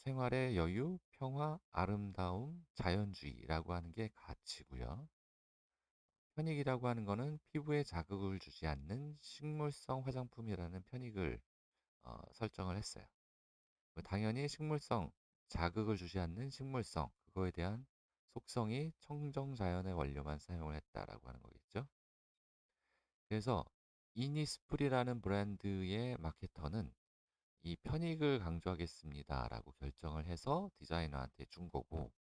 생활의 여유, 평화, 아름다움, 자연주의라고 하는 게 가치고요. 편익이라고 하는 거는 피부에 자극을 주지 않는 식물성 화장품이라는 편익을 설정을 했어요. 당연히 식물성, 자극을 주지 않는 식물성, 그거에 대한 속성이 청정 자연의 원료만 사용을 했다라고 하는 거겠죠. 그래서 이니스프리라는 브랜드의 마케터는 이 편익을 강조하겠습니다라고 결정을 해서 디자이너한테 준 거고,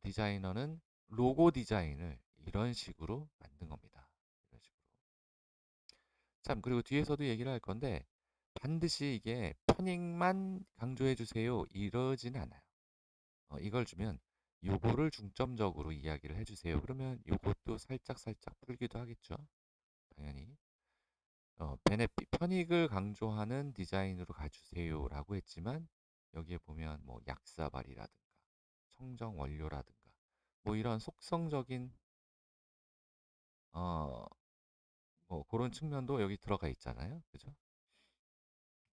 디자이너는 로고 디자인을 이런 식으로 만든 겁니다. 이런 식으로. 참, 그리고 뒤에서도 얘기를 할 건데 반드시 이게 편익만 강조해 주세요 이러진 않아요. 이걸 주면 요거를 중점적으로 이야기를 해주세요. 그러면 요것도 살짝 풀기도 하겠죠. 당연히. 베네핏, 편익을 강조하는 디자인으로 가주세요라고 했지만 여기에 보면 뭐 약사발이라든가 청정 원료라든가 뭐 이런 속성적인 어, 뭐 그런 측면도 여기 들어가 있잖아요. 그죠?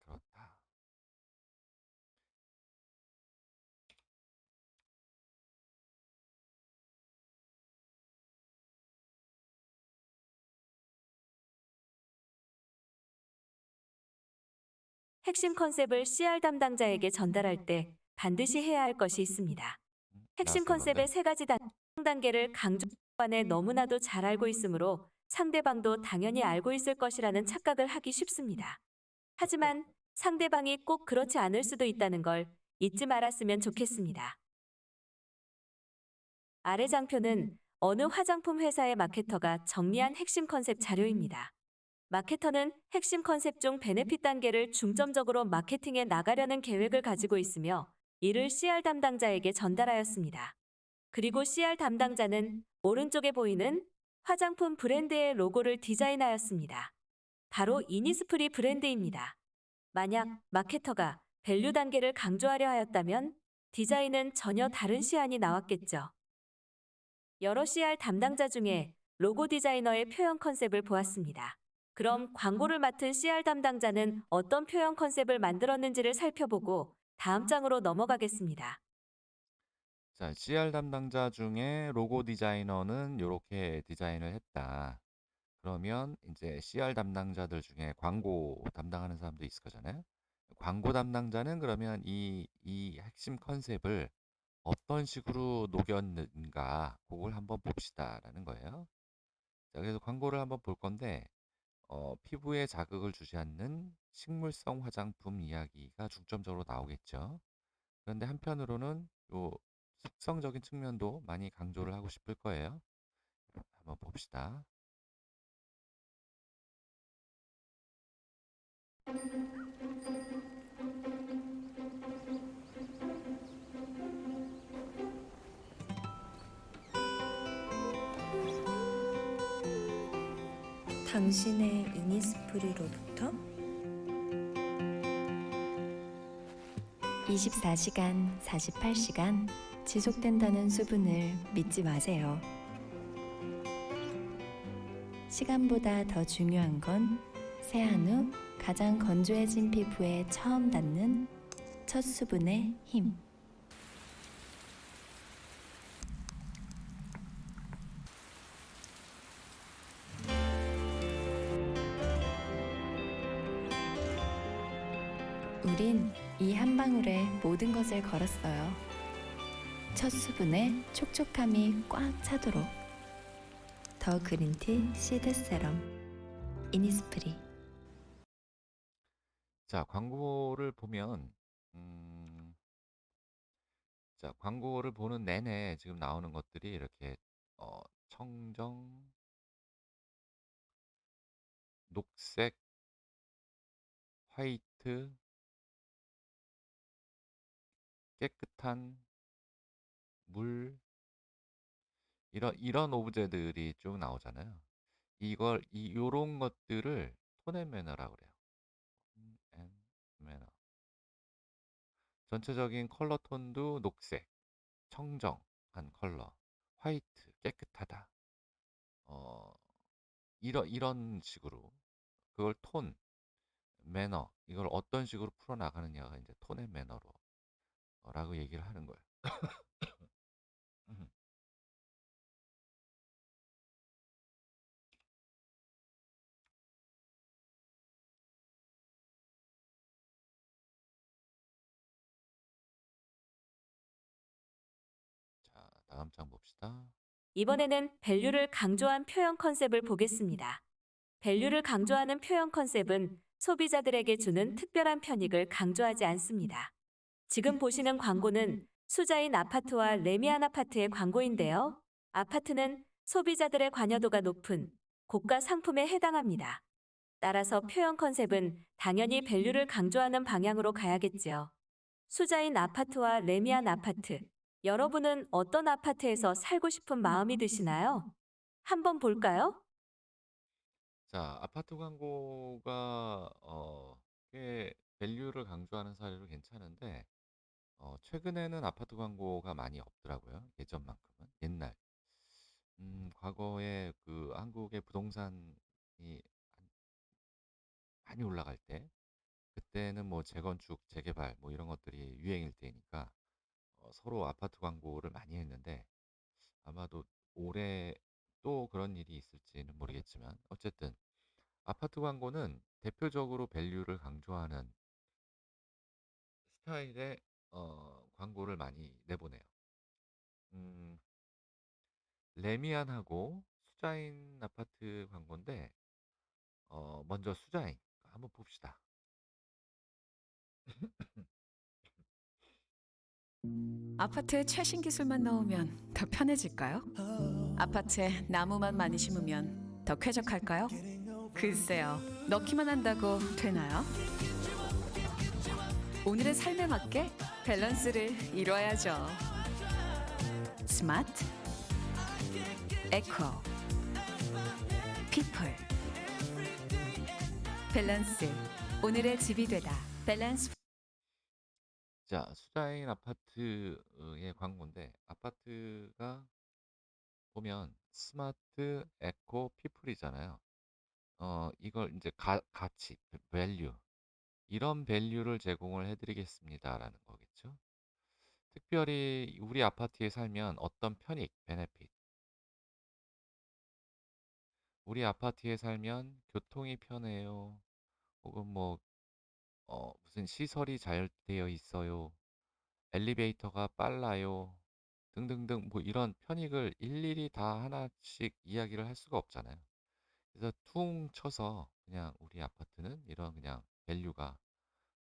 그렇다. 핵심 컨셉을 CR 담당자에게 전달할 때 반드시 해야 할 것이 있습니다. 핵심 나왔어요, 컨셉의 방금. 세 가지 단계를 강조관에 너무나도 잘 알고 있으므로 상대방도 당연히 알고 있을 것이라는 착각을 하기 쉽습니다. 하지만 상대방이 꼭 그렇지 않을 수도 있다는 걸 잊지 말았으면 좋겠습니다. 아래 장표는 어느 화장품 회사의 마케터가 정리한 핵심 컨셉 자료입니다. 마케터는 핵심 컨셉 중 베네핏 단계를 중점적으로 마케팅해 나가려는 계획을 가지고 있으며 이를 CR 담당자에게 전달하였습니다. 그리고 CR 담당자는 오른쪽에 보이는 화장품 브랜드의 로고를 디자인하였습니다. 바로 이니스프리 브랜드입니다. 만약 마케터가 밸류 단계를 강조하려 하였다면 디자인은 전혀 다른 시안이 나왔겠죠. 여러 CR 담당자 중에 로고 디자이너의 표현 컨셉을 보았습니다. 그럼 광고를 맡은 CR 담당자는 어떤 표현 컨셉을 만들었는지를 살펴보고 다음 장으로 넘어가겠습니다. 자, CR 담당자 중에 로고 디자이너는 이렇게 디자인을 했다. 그러면 이제 CR 담당자들 중에 광고 담당하는 사람도 있을 거잖아요. 광고 담당자는 그러면 이 핵심 컨셉을 어떤 식으로 녹였는가 그걸 한번 봅시다라는 거예요. 자, 그래서 광고를 한번 볼 건데 피부에 자극을 주지 않는 식물성 화장품 이야기가 중점적으로 나오겠죠. 그런데 한편으로는 요 숙성적인 측면도 많이 강조를 하고 싶을 거예요. 한번 봅시다. 당신의 이니스프리로부터 24시간, 48시간 지속된다는 수분을 믿지 마세요. 시간보다 더 중요한 건 세안 후 가장 건조해진 피부에 처음 닿는 첫 수분의 힘. 우린 이 한 방울에 모든 것을 걸었어요. 첫 수분에 촉촉함이 꽉 차도록. 더 그린티 시드 세럼 이니스프리. 자, 광고를 보면 자, 광고를 보는 내내 지금 나오는 것들이 이렇게 청정, 녹색, 화이트, 깨끗한 물 이런 오브제들이 쭉 나오잖아요. 요런 것들을 톤 앤 매너라고 그래요. 톤 앤 매너. 전체적인 컬러 톤도 녹색, 청정한 컬러, 화이트, 깨끗하다. 어, 이런 식으로 그걸 톤, 매너 이걸 어떤 식으로 풀어 나가느냐가 이제 톤 앤 매너로 라고 얘기를 하는 거예요. 자, 다음 장 봅시다. 이번에는 밸류를 강조한 표현 컨셉을 보겠습니다. 밸류를 강조하는 표현 컨셉은 소비자들에게 주는 특별한 편익을 강조하지 않습니다. 지금 보시는 광고는 수자인 아파트와 레미안 아파트의 광고인데요. 아파트는 소비자들의 관여도가 높은 고가 상품에 해당합니다. 따라서 표현 컨셉은 당연히 밸류를 강조하는 방향으로 가야겠지요. 수자인 아파트와 레미안 아파트. 여러분은 어떤 아파트에서 살고 싶은 마음이 드시나요? 한번 볼까요? 자, 아파트 광고가 꽤 밸류를 강조하는 사례로 괜찮은데 최근에는 아파트 광고가 많이 없더라고요. 예전만큼은. 옛날. 과거에 그 한국의 부동산이 많이 올라갈 때 그때는 뭐 재건축, 재개발 뭐 이런 것들이 유행일 때니까 서로 아파트 광고를 많이 했는데 아마도 올해 또 그런 일이 있을지는 모르겠지만 어쨌든 아파트 광고는 대표적으로 밸류를 강조하는 스타일의 광고를 많이 내보내요. 음, 레미안하고 수자인 아파트 광고인데 먼저 수자인 한번 봅시다. 아파트에 최신 기술만 넣으면 더 편해질까요? 아파트에 나무만 많이 심으면 더 쾌적할까요? 글쎄요, 넣기만 한다고 되나요? 오늘의 삶에 맞게 밸런스를 이뤄야죠. 스마트, 에코, 피플. 밸런스, 오늘의 집이 되다. 밸런스. 자, 수자인 아파트의 광고인데 아파트가 보면 스마트, 에코, 피플이잖아요. 이걸 이제 가치, 밸류 이런 밸류를 제공을 해드리겠습니다라는 거겠죠. 특별히 우리 아파트에 살면 어떤 편익, 베네핏. 우리 아파트에 살면 교통이 편해요. 혹은 뭐 무슨 시설이 잘 되어 있어요. 엘리베이터가 빨라요. 등등등 뭐 이런 편익을 일일이 다 하나씩 이야기를 할 수가 없잖아요. 그래서 퉁 쳐서 그냥 우리 아파트는 이런 그냥 밸류가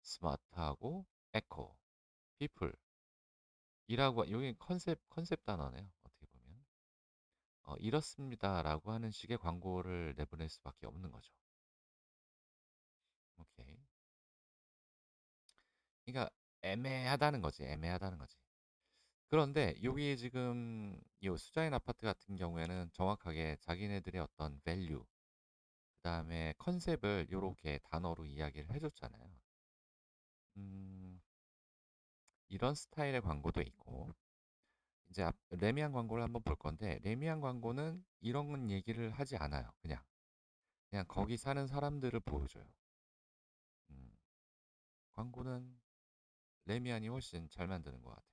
스마트하고 에코, 피플 이라고 여기 컨셉 단어네요. 어떻게 보면 이렇습니다라고 하는 식의 광고를 내보낼 수밖에 없는 거죠. 오케이. 그러니까 애매하다는 거지. 애매하다는 거지. 그런데 여기 지금 이 수자인 아파트 같은 경우에는 정확하게 자기네들의 어떤 밸류, 그다음에 컨셉을 요렇게 단어로 이야기를 해줬잖아요. 음, 이런 스타일의 광고도 있고 이제 레미안 광고를 한번 볼 건데 레미안 광고는 이런 얘기를 하지 않아요. 그냥 거기 사는 사람들을 보여줘요. 음, 광고는 레미안이 훨씬 잘 만드는 것 같아요.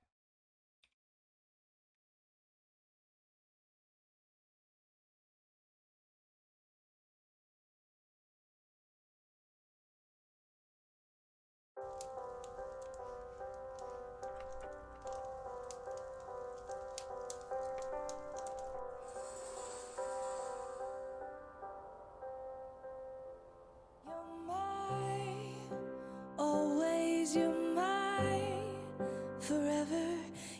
Always you're my forever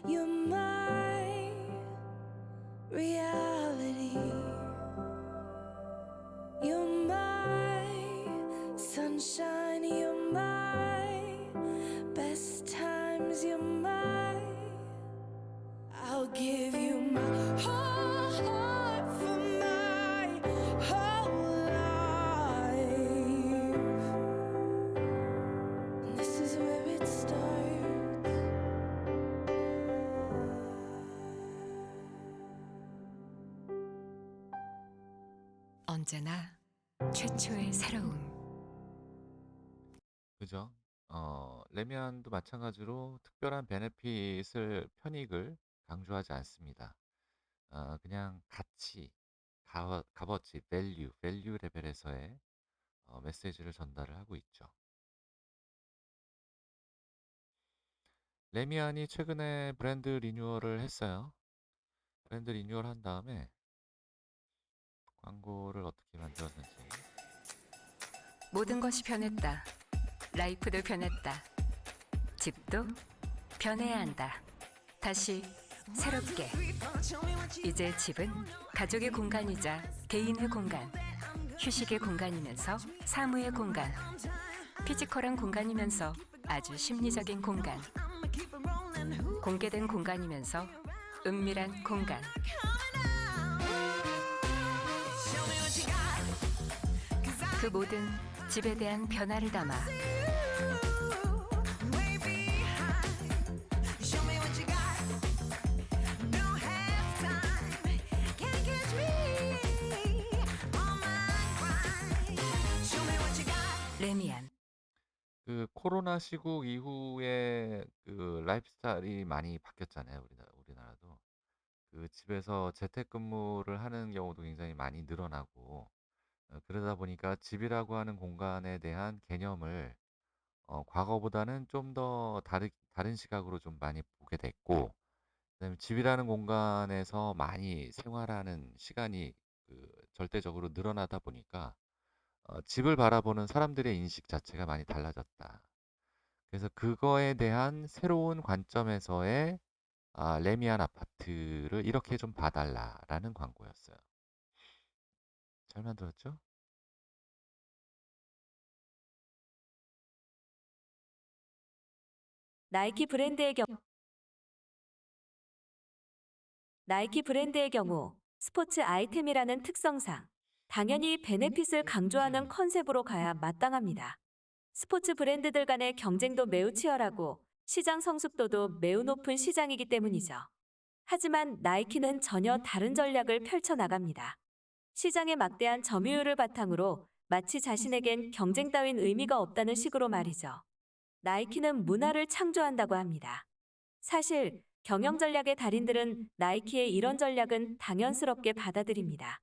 you're my reality you're my sunshine you're my best times you're my I'll give you my whole heart for my whole life this is where it starts. 언제나 최초의 새로움. 그죠? 레미안도 마찬가지로 특별한 베네핏을 편익을 강조하지 않습니다. 그냥 가치, 값어치, 밸류 레벨에서의 메시지를 전달을 하고 있죠. 레미안이 최근에 브랜드 리뉴얼을 했어요. 브랜드 리뉴얼 한 다음에 광고를 어떻게 만들었는지. 모든 것이 변했다. 라이프도 변했다. 집도 변해야 한다. 다시 새롭게. 이제 집은 가족의 공간이자 개인의 공간, 휴식의 공간이면서 사무의 공간, 피지컬한 공간이면서 아주 심리적인 공간, 공개된 공간이면서 은밀한 공간. 그 모든 집에 대한 변화를 담아 레미안. 그 코로나 시국 이후에 그 라이프스타일이 많이 바뀌었잖아요. 우리나라도. 그 집에서 재택근무를 하는 경우도 굉장히 많이 늘어나고, 그러다 보니까 집이라고 하는 공간에 대한 개념을 과거보다는 좀 더 다른 시각으로 좀 많이 보게 됐고, 그다음에 집이라는 공간에서 많이 생활하는 시간이 절대적으로 늘어나다 보니까 집을 바라보는 사람들의 인식 자체가 많이 달라졌다. 그래서 그거에 대한 새로운 관점에서의 레미안 아파트를 이렇게 좀 봐달라라는 광고였어요. 잘 만들었죠? 나이키 브랜드의 경우 스포츠 아이템이라는 특성상 당연히 베네핏을 강조하는 컨셉으로 가야 마땅합니다. 스포츠 브랜드들 간의 경쟁도 매우 치열하고 시장 성숙도도 매우 높은 시장이기 때문이죠. 하지만 나이키는 전혀 다른 전략을 펼쳐나갑니다. 시장의 막대한 점유율을 바탕으로 마치 자신에겐 경쟁 따윈 의미가 없다는 식으로 말이죠. 나이키는 문화를 창조한다고 합니다. 사실 경영 전략의 달인들은 나이키의 이런 전략은 당연스럽게 받아들입니다.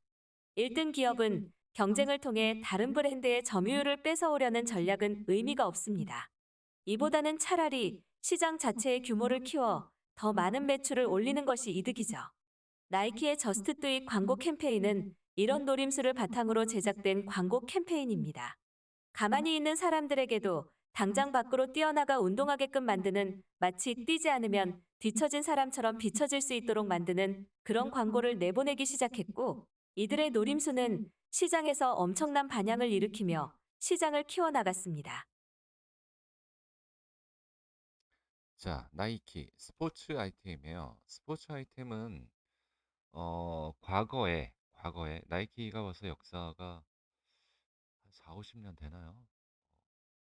1등 기업은 경쟁을 통해 다른 브랜드의 점유율을 뺏어오려는 전략은 의미가 없습니다. 이보다는 차라리 시장 자체의 규모를 키워 더 많은 매출을 올리는 것이 이득이죠. 나이키의 저스트 두 잇 광고 캠페인은 이런 노림수를 바탕으로 제작된 광고 캠페인입니다. 가만히 있는 사람들에게도 당장 밖으로 뛰어나가 운동하게끔 만드는, 마치 뛰지 않으면 뒤처진 사람처럼 비춰질 수 있도록 만드는 그런 광고를 내보내기 시작했고, 이들의 노림수는 시장에서 엄청난 반향을 일으키며 시장을 키워나갔습니다. 자, 나이키 스포츠 아이템이에요. 스포츠 아이템은 과거에 나이키가 벌써 역사가 한 4, 50년 되나요?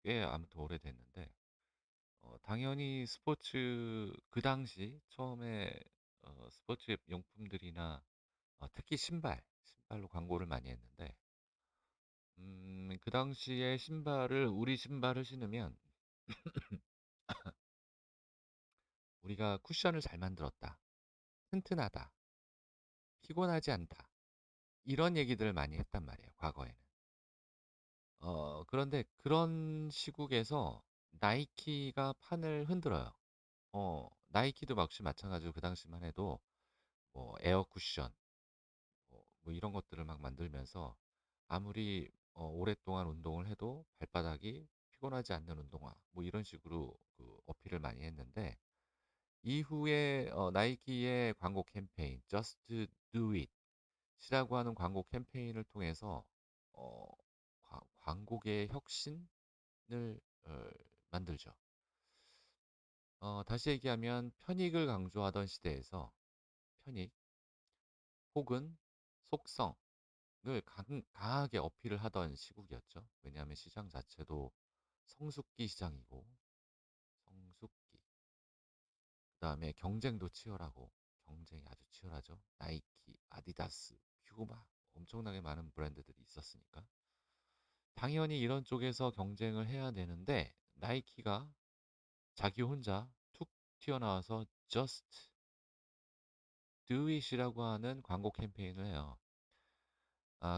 꽤 아무튼 오래됐는데 당연히 스포츠 그 당시 처음에 스포츠 용품들이나 특히 신발로 광고를 많이 했는데 그 당시에 우리 신발을 신으면 우리가 쿠션을 잘 만들었다, 튼튼하다, 피곤하지 않다 이런 얘기들을 많이 했단 말이에요. 과거에는. 그런데 그런 시국에서 나이키가 판을 흔들어요. 나이키도 역시 마찬가지로 그 당시만 해도 뭐 에어 쿠션 뭐 이런 것들을 막 만들면서 아무리 오랫동안 운동을 해도 발바닥이 피곤하지 않는 운동화 뭐 이런 식으로 그 어필을 많이 했는데 이후에 나이키의 광고 캠페인 Just Do It 이라고 하는 광고 캠페인을 통해서 어, 광고계의 혁신을 어, 만들죠. 다시 얘기하면 편익을 강조하던 시대에서 편익 혹은 속성을 강하게 어필을 하던 시국이었죠. 왜냐하면 시장 자체도 성숙기 시장이고 성숙기. 그다음에 경쟁도 치열하고 경쟁이 아주 치열하죠. 나이키, 아디다스, 퓨마 엄청나게 많은 브랜드들이 있었으니까. 당연히 이런 쪽에서 경쟁을 해야 되는데 나이키가 자기 혼자 툭 튀어나와서 Just Do It이라고 하는 광고 캠페인을 해요.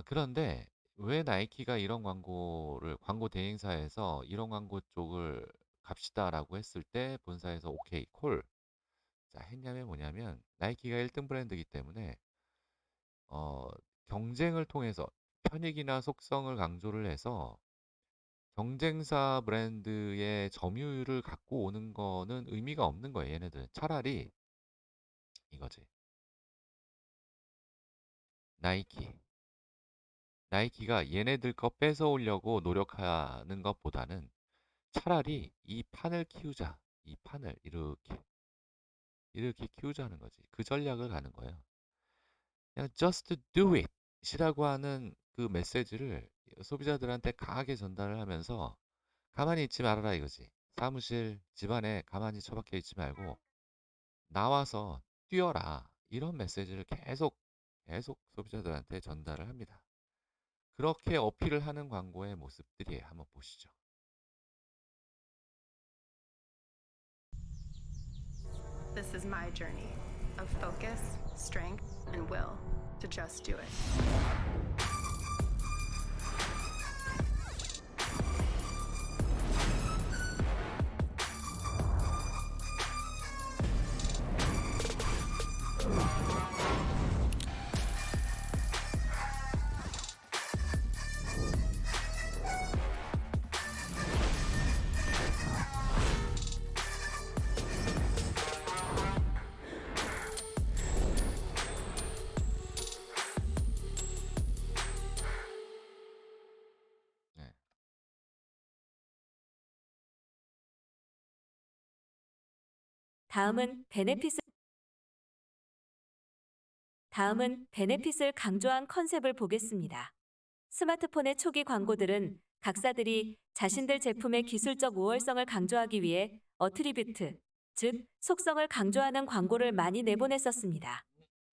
그런데 왜 나이키가 이런 광고 대행사에서 이런 광고 쪽을 갑시다라고 했을 때 본사에서 오케이, 콜. 자, 했냐면 뭐냐면 나이키가 1등 브랜드이기 때문에 어, 경쟁을 통해서 편익이나 속성을 강조를 해서 경쟁사 브랜드의 점유율을 갖고 오는 거는 의미가 없는 거예요, 얘네들은. 차라리 이거지. 나이키. 나이키가 얘네들 거 뺏어오려고 노력하는 것보다는 차라리 이 판을 키우자. 이 판을 이렇게 키우자는 거지. 그 전략을 가는 거예요. 그냥 just do it 이라고 하는 그 메시지를 소비자들한테 강하게 전달을 하면서 가만히 있지 말아라 이거지. 사무실, 집안에 가만히 처박혀 있지 말고 나와서 뛰어라. 이런 메시지를 계속 소비자들한테 전달을 합니다. 그렇게 어필을 하는 광고의 모습들이에요. 한번 보시죠. This is my journey of focus, strength, and will to just do it. 네. 다음은 베네핏을 강조한 컨셉을 보겠습니다. 스마트폰의 초기 광고들은 각사들이 자신들 제품의 기술적 우월성을 강조하기 위해 어트리뷰트, 즉 속성을 강조하는 광고를 많이 내보냈었습니다.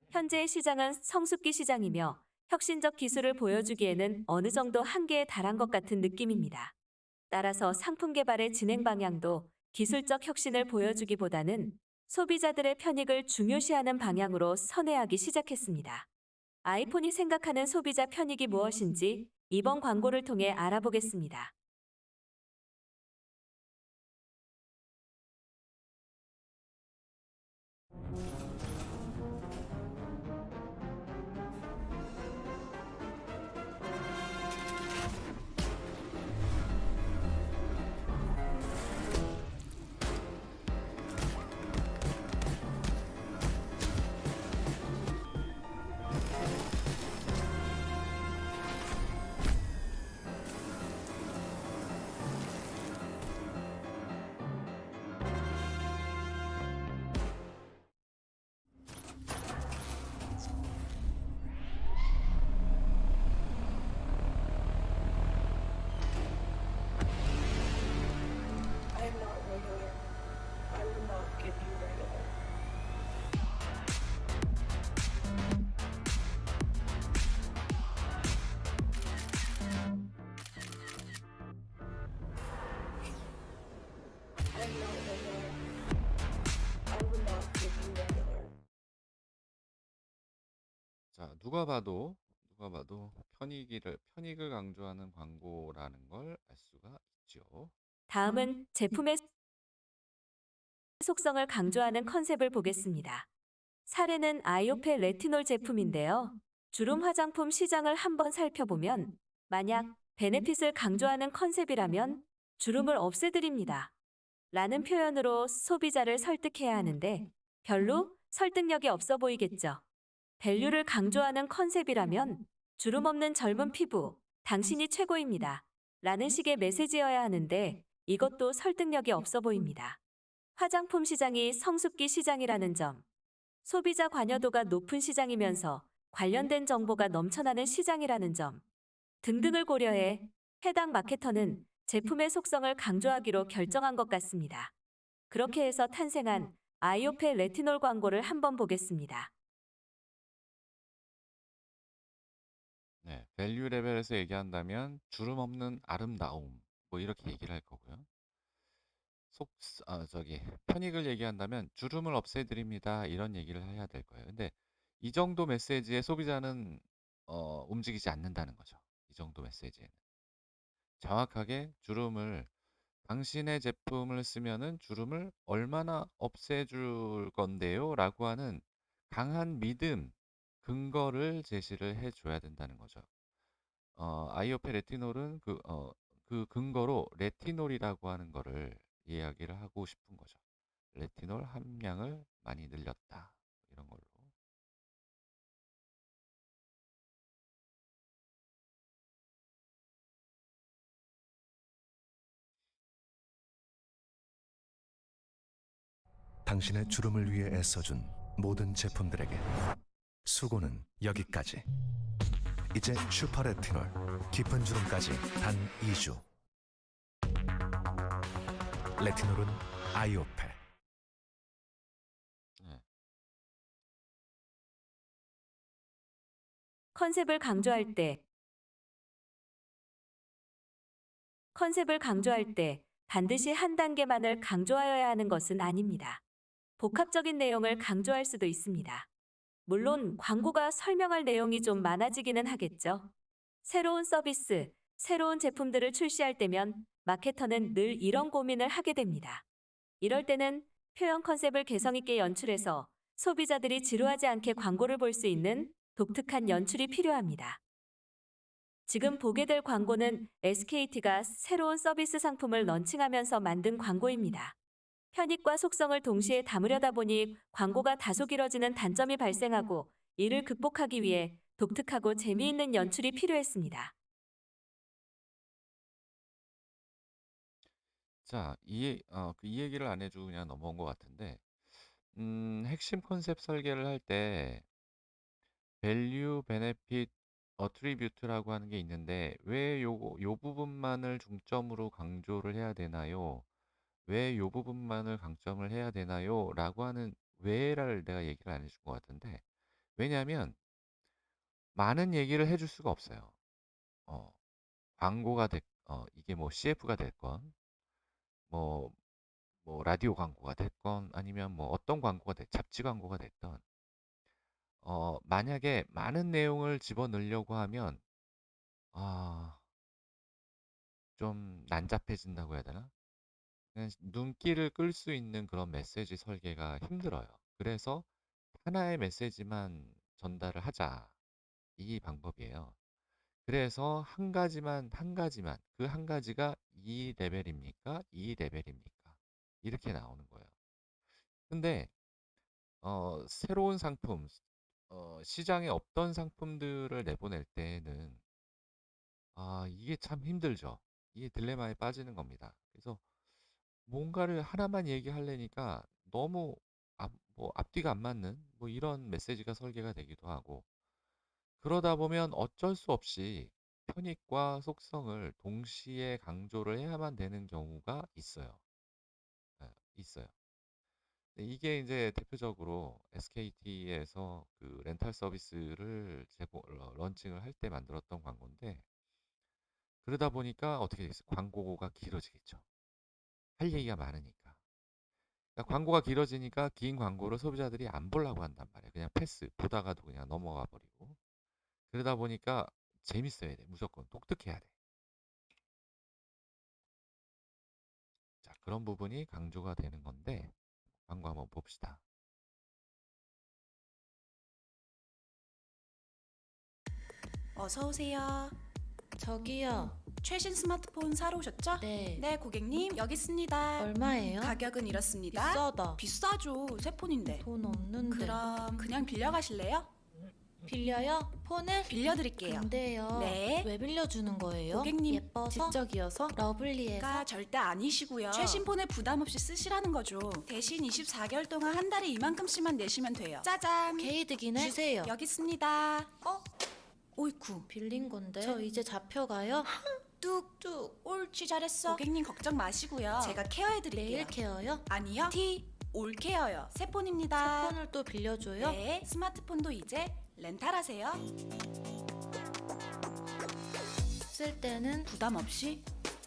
현재의 시장은 성숙기 시장이며 혁신적 기술을 보여주기에는 어느 정도 한계에 달한 것 같은 느낌입니다. 따라서 상품 개발의 진행 방향도 기술적 혁신을 보여주기보다는 소비자들의 편익을 중요시하는 방향으로 선회하기 시작했습니다. 아이폰이 생각하는 소비자 편익이 무엇인지 이번 광고를 통해 알아보겠습니다. I am not regular. I will not give you regular. I am not regular. I will not give you regular. 자, 누가 봐도 편익을 강조하는 광고라는 걸 알 수가 있죠. 다음은 제품의 속성을 강조하는 컨셉을 보겠습니다. 사례는 아이오페 레티놀 제품인데요. 주름 화장품 시장을 한번 살펴보면 만약 베네핏을 강조하는 컨셉이라면 주름을 없애드립니다. 라는 표현으로 소비자를 설득해야 하는데 별로 설득력이 없어 보이겠죠. 밸류를 강조하는 컨셉이라면 주름 없는 젊은 피부, 당신이 최고입니다. 라는 식의 메시지여야 하는데 이것도 설득력이 없어 보입니다. 화장품 시장이 성숙기 시장이라는 점, 소비자 관여도가 높은 시장이면서 관련된 정보가 넘쳐나는 시장이라는 점 등등을 고려해 해당 마케터는 제품의 속성을 강조하기로 결정한 것 같습니다. 그렇게 해서 탄생한 아이오페 레티놀 광고를 한번 보겠습니다. 네, 밸류 레벨에서 얘기한다면 주름 없는 아름다움 뭐 이렇게 얘기를 할 거고요. 편익을 얘기한다면 주름을 없애드립니다. 이런 얘기를 해야 될 거예요. 근데 이 정도 메시지에 소비자는 움직이지 않는다는 거죠. 이 정도 메시지에는. 정확하게 주름을 당신의 제품을 쓰면은 주름을 얼마나 없애줄 건데요? 라고 하는 강한 믿음, 근거를 제시를 해줘야 된다는 거죠. 아이오페 레티놀은 그 근거로 레티놀이라고 하는 거를 이야기를 하고 싶은 거죠. 레티놀 함량을 많이 늘렸다. 이런 걸로. 당신의 주름을 위해 애써준 모든 제품들에게 수고는 여기까지. 이제 슈퍼레티놀 깊은 주름까지 단 2주. 레티놀은 아이오페. 네. 컨셉을 강조할 때 반드시 한 단계만을 강조하여야 하는 것은 아닙니다. 복합적인 내용을 강조할 수도 있습니다. 물론 광고가 설명할 내용이 좀 많아지기는 하겠죠. 새로운 서비스, 새로운 제품들을 출시할 때면 마케터는 늘 이런 고민을 하게 됩니다. 이럴 때는 표현 컨셉을 개성 있게 연출해서 소비자들이 지루하지 않게 광고를 볼 수 있는 독특한 연출이 필요합니다. 지금 보게 될 광고는 SKT가 새로운 서비스 상품을 런칭하면서 만든 광고입니다. 편익과 속성을 동시에 담으려다 보니 광고가 다소 길어지는 단점이 발생하고 이를 극복하기 위해 독특하고 재미있는 연출이 필요했습니다. 자, 이 얘기를 안 해주고 그냥 넘어온 것 같은데, 핵심 컨셉 설계를 할 때 밸류, 베네핏, 어트리뷰트라고 하는 게 있는데 왜 요 부분만을 중점으로 강조를 해야 되나요? 왜 요 부분만을 강점을 해야 되나요? 라고 하는 왜를 내가 얘기를 안 해준 것 같은데, 왜냐하면 많은 얘기를 해줄 수가 없어요. 어, 이게 뭐 CF가 됐건, 뭐, 라디오 광고가 됐건, 아니면 뭐 어떤 광고가 잡지 광고가 됐던, 만약에 많은 내용을 집어넣으려고 하면, 아, 좀 난잡해진다고 해야 되나? 그냥 눈길을 끌 수 있는 그런 메시지 설계가 힘들어요. 그래서 하나의 메시지만 전달을 하자. 이 방법이에요. 그래서 한 가지만, 그 한 가지가 이 레벨입니까? 이 레벨입니까? 이렇게 나오는 거예요. 근데, 새로운 상품, 시장에 없던 상품들을 내보낼 때는, 이게 참 힘들죠. 이게 딜레마에 빠지는 겁니다. 그래서 뭔가를 하나만 얘기하려니까 너무 앞뒤가 안 맞는 뭐 이런 메시지가 설계가 되기도 하고, 그러다 보면 어쩔 수 없이 편익과 속성을 동시에 강조를 해야만 되는 경우가 있어요. 예, 있어요. 근데 이게 이제 대표적으로 SKT에서 그 렌탈 서비스를 런칭을 할 때 만들었던 광고인데, 그러다 보니까 어떻게 되겠어요? 광고가 길어지겠죠. 할 얘기가 많으니까. 그러니까 광고가 길어지니까 긴 광고를 소비자들이 안 보려고 한단 말이에요. 그냥 패스, 보다가도 그냥 넘어가 버리고. 그러다 보니까 재밌어야 돼. 무조건 독특해야 돼. 자, 그런 부분이 강조가 되는 건데 광고 한번 봅시다. 어서 오세요. 저기요. 최신 스마트폰 사러 오셨죠? 네. 네, 고객님 여기 있습니다. 얼마예요? 가격은 이렇습니다. 비싸다. 비싸죠. 새 폰인데. 돈 없는데. 그럼 그냥 빌려 가실래요? 빌려요? 폰을? 빌려드릴게요. 근데요. 네. 왜 빌려주는 거예요? 고객님 예뻐서? 지적이어서? 러블리해서? 가 절대 아니시고요. 최신 폰을 부담 없이 쓰시라는 거죠. 대신 24개월 동안 한 달에 이만큼씩만 내시면 돼요. 짜잔. 개이득이네? 주세요. 여기 있습니다. 오이쿠. 빌린 건데. 저 이제 잡혀가요? 뚝뚝. 옳지 잘했어. 고객님 걱정 마시고요. 제가 케어해드릴게요. 매일 케어요? 아니요. 올 케어요. 새 폰입니다. 폰을 또 빌려줘요? 네. 스마트폰도 이제 렌탈하세요. 쓸 때는 부담 없이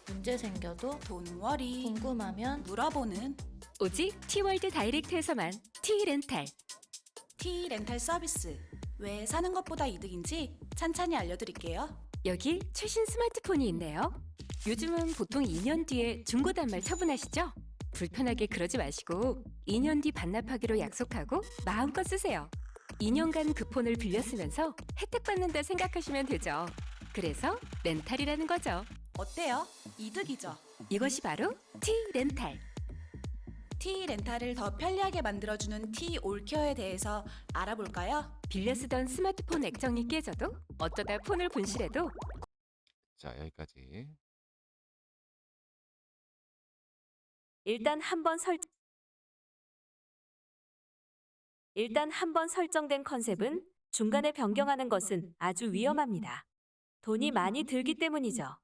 문제 생겨도 돈워리 궁금하면 물어보는 오직 T월드 다이렉트에서만 T렌탈. T 렌탈 서비스. 왜 사는 것보다 이득인지 찬찬히 알려드릴게요. 여기 최신 스마트폰이 있네요. 요즘은 보통 2년 뒤에 중고 단말 처분하시죠? 불편하게 그러지 마시고 2년 뒤 반납하기로 약속하고 마음껏 쓰세요. 2년간 그 폰을 빌려 쓰면서 혜택 받는다 생각하시면 되죠. 그래서 렌탈이라는 거죠. 어때요? 이득이죠. 이것이 바로 T렌탈. T 렌탈을 더 편리하게 만들어주는 T 올케어에 대해서 알아볼까요? 빌려 쓰던 스마트폰 액정이 깨져도 어쩌다 폰을 분실해도 자, 여기까지. 일단 한번 설정된 컨셉은 중간에 변경하는 것은 아주 위험합니다. 돈이 많이 들기 때문이죠.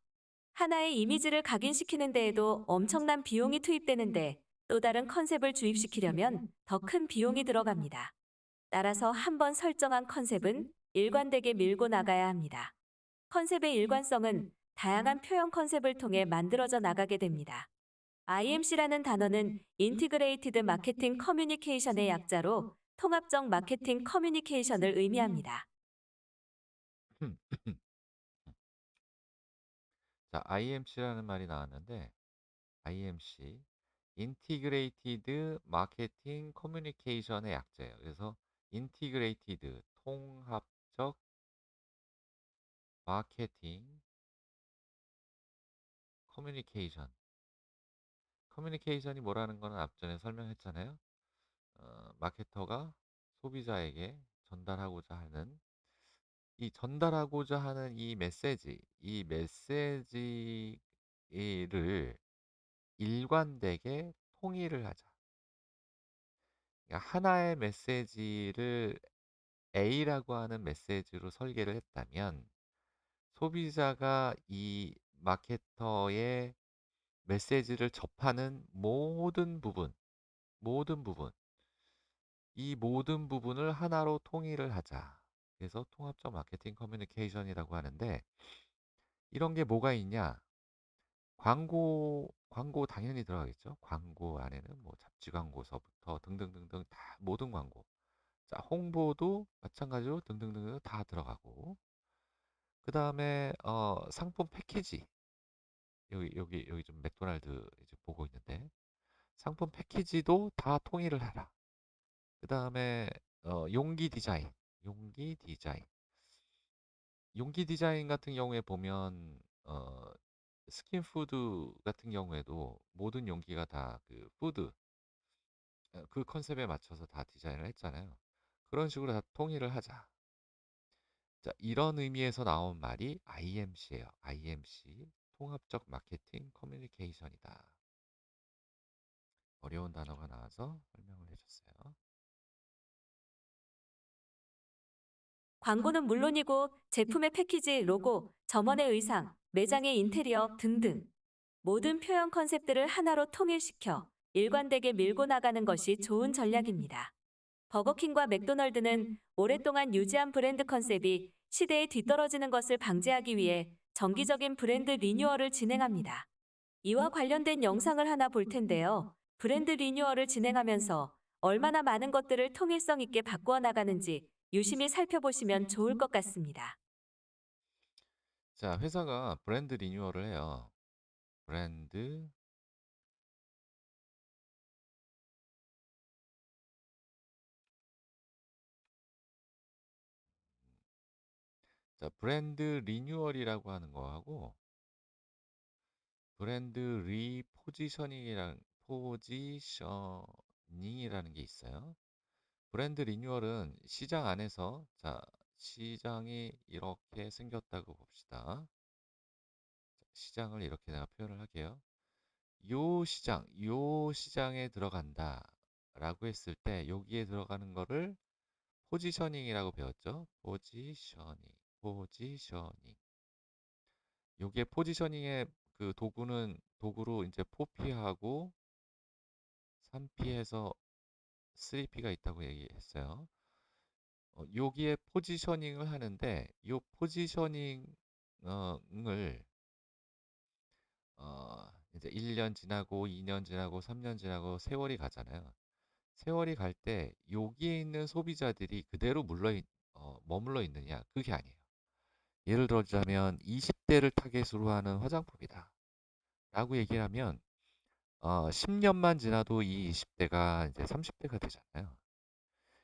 하나의 이미지를 각인시키는 데에도 엄청난 비용이 투입되는데 또 다른 컨셉을 주입시키려면 더 큰 비용이 들어갑니다. 따라서 한번 설정한 컨셉은 일관되게 밀고 나가야 합니다. 컨셉의 일관성은 다양한 표현 컨셉을 통해 만들어져 나가게 됩니다. IMC라는 단어는 인티그레이티드 마케팅 커뮤니케이션의 약자로 통합적 마케팅 커뮤니케이션을 의미합니다. 자, IMC라는 말이 나왔는데 IMC 인티그레이티드 마케팅 커뮤니케이션의 약자예요. 그래서 인티그레이티드 통합적 마케팅 커뮤니케이션이 뭐라는 거는 앞전에 설명했잖아요. 마케터가 소비자에게 전달하고자 하는 이 메시지를 일관되게 통일을 하자. 그러니까 하나의 메시지를 A라고 하는 메시지로 설계를 했다면 소비자가 이 마케터의 메시지를 접하는 이 모든 부분을 하나로 통일을 하자. 그래서 통합적 마케팅 커뮤니케이션이라고 하는데 이런 게 뭐가 있냐? 광고 당연히 들어가겠죠. 광고 안에는 뭐 잡지 광고서부터 등등등등 다 모든 광고. 자, 홍보도 마찬가지로 등등등등 다 들어가고. 그다음에 상품 패키지. 여기 좀 맥도날드 이제 보고 있는데 상품 패키지도 다 통일을 하라. 그다음에 용기 디자인 같은 경우에 보면 스킨푸드 같은 경우에도 모든 용기가 다 그 푸드 그 컨셉에 맞춰서 다 디자인을 했잖아요. 그런 식으로 다 통일을 하자. 자, 이런 의미에서 나온 말이 IMC예요. IMC 통합적 마케팅 커뮤니케이션이다. 어려운 단어가 나와서 설명을 해줬어요. 광고는 물론이고 제품의 패키지, 로고, 점원의 의상, 매장의 인테리어 등등 모든 표현 컨셉들을 하나로 통일시켜 일관되게 밀고 나가는 것이 좋은 전략입니다. 버거킹과 맥도널드는 오랫동안 유지한 브랜드 컨셉이 시대에 뒤떨어지는 것을 방지하기 위해 정기적인 브랜드 리뉴얼을 진행합니다. 이와 관련된 영상을 하나 볼 텐데요. 브랜드 리뉴얼을 진행하면서 얼마나 많은 것들을 통일성 있게 바꾸어 나가는지 유심히 살펴보시면 좋을 것 같습니다. 자, 회사가 브랜드 리뉴얼을 해요. 브랜드 브랜드 리뉴얼이라고 하는 거하고 브랜드 포지셔닝이라는 게 있어요. 브랜드 리뉴얼은 시장 안에서 시장이 이렇게 생겼다고 봅시다. 시장을 이렇게 내가 표현을 할게요. 요 시장에 들어간다 라고 했을 때 여기에 들어가는 거를 포지셔닝이라고 배웠죠. 포지셔닝. 요게 포지셔닝의 그 도구로 이제 4P하고 3P에서 3P가 있다고 얘기했어요. 여기에 포지셔닝을 하는데 요 포지셔닝을 이제 1년 지나고 2년 지나고 3년 지나고 세월이 가잖아요. 세월이 갈 때 여기에 있는 소비자들이 그대로 머물러 있느냐? 그게 아니에요. 예를 들자면 20대를 타겟으로 하는 화장품이다. 라고 얘기를 하면 10년만 지나도 이 20대가 이제 30대가 되잖아요.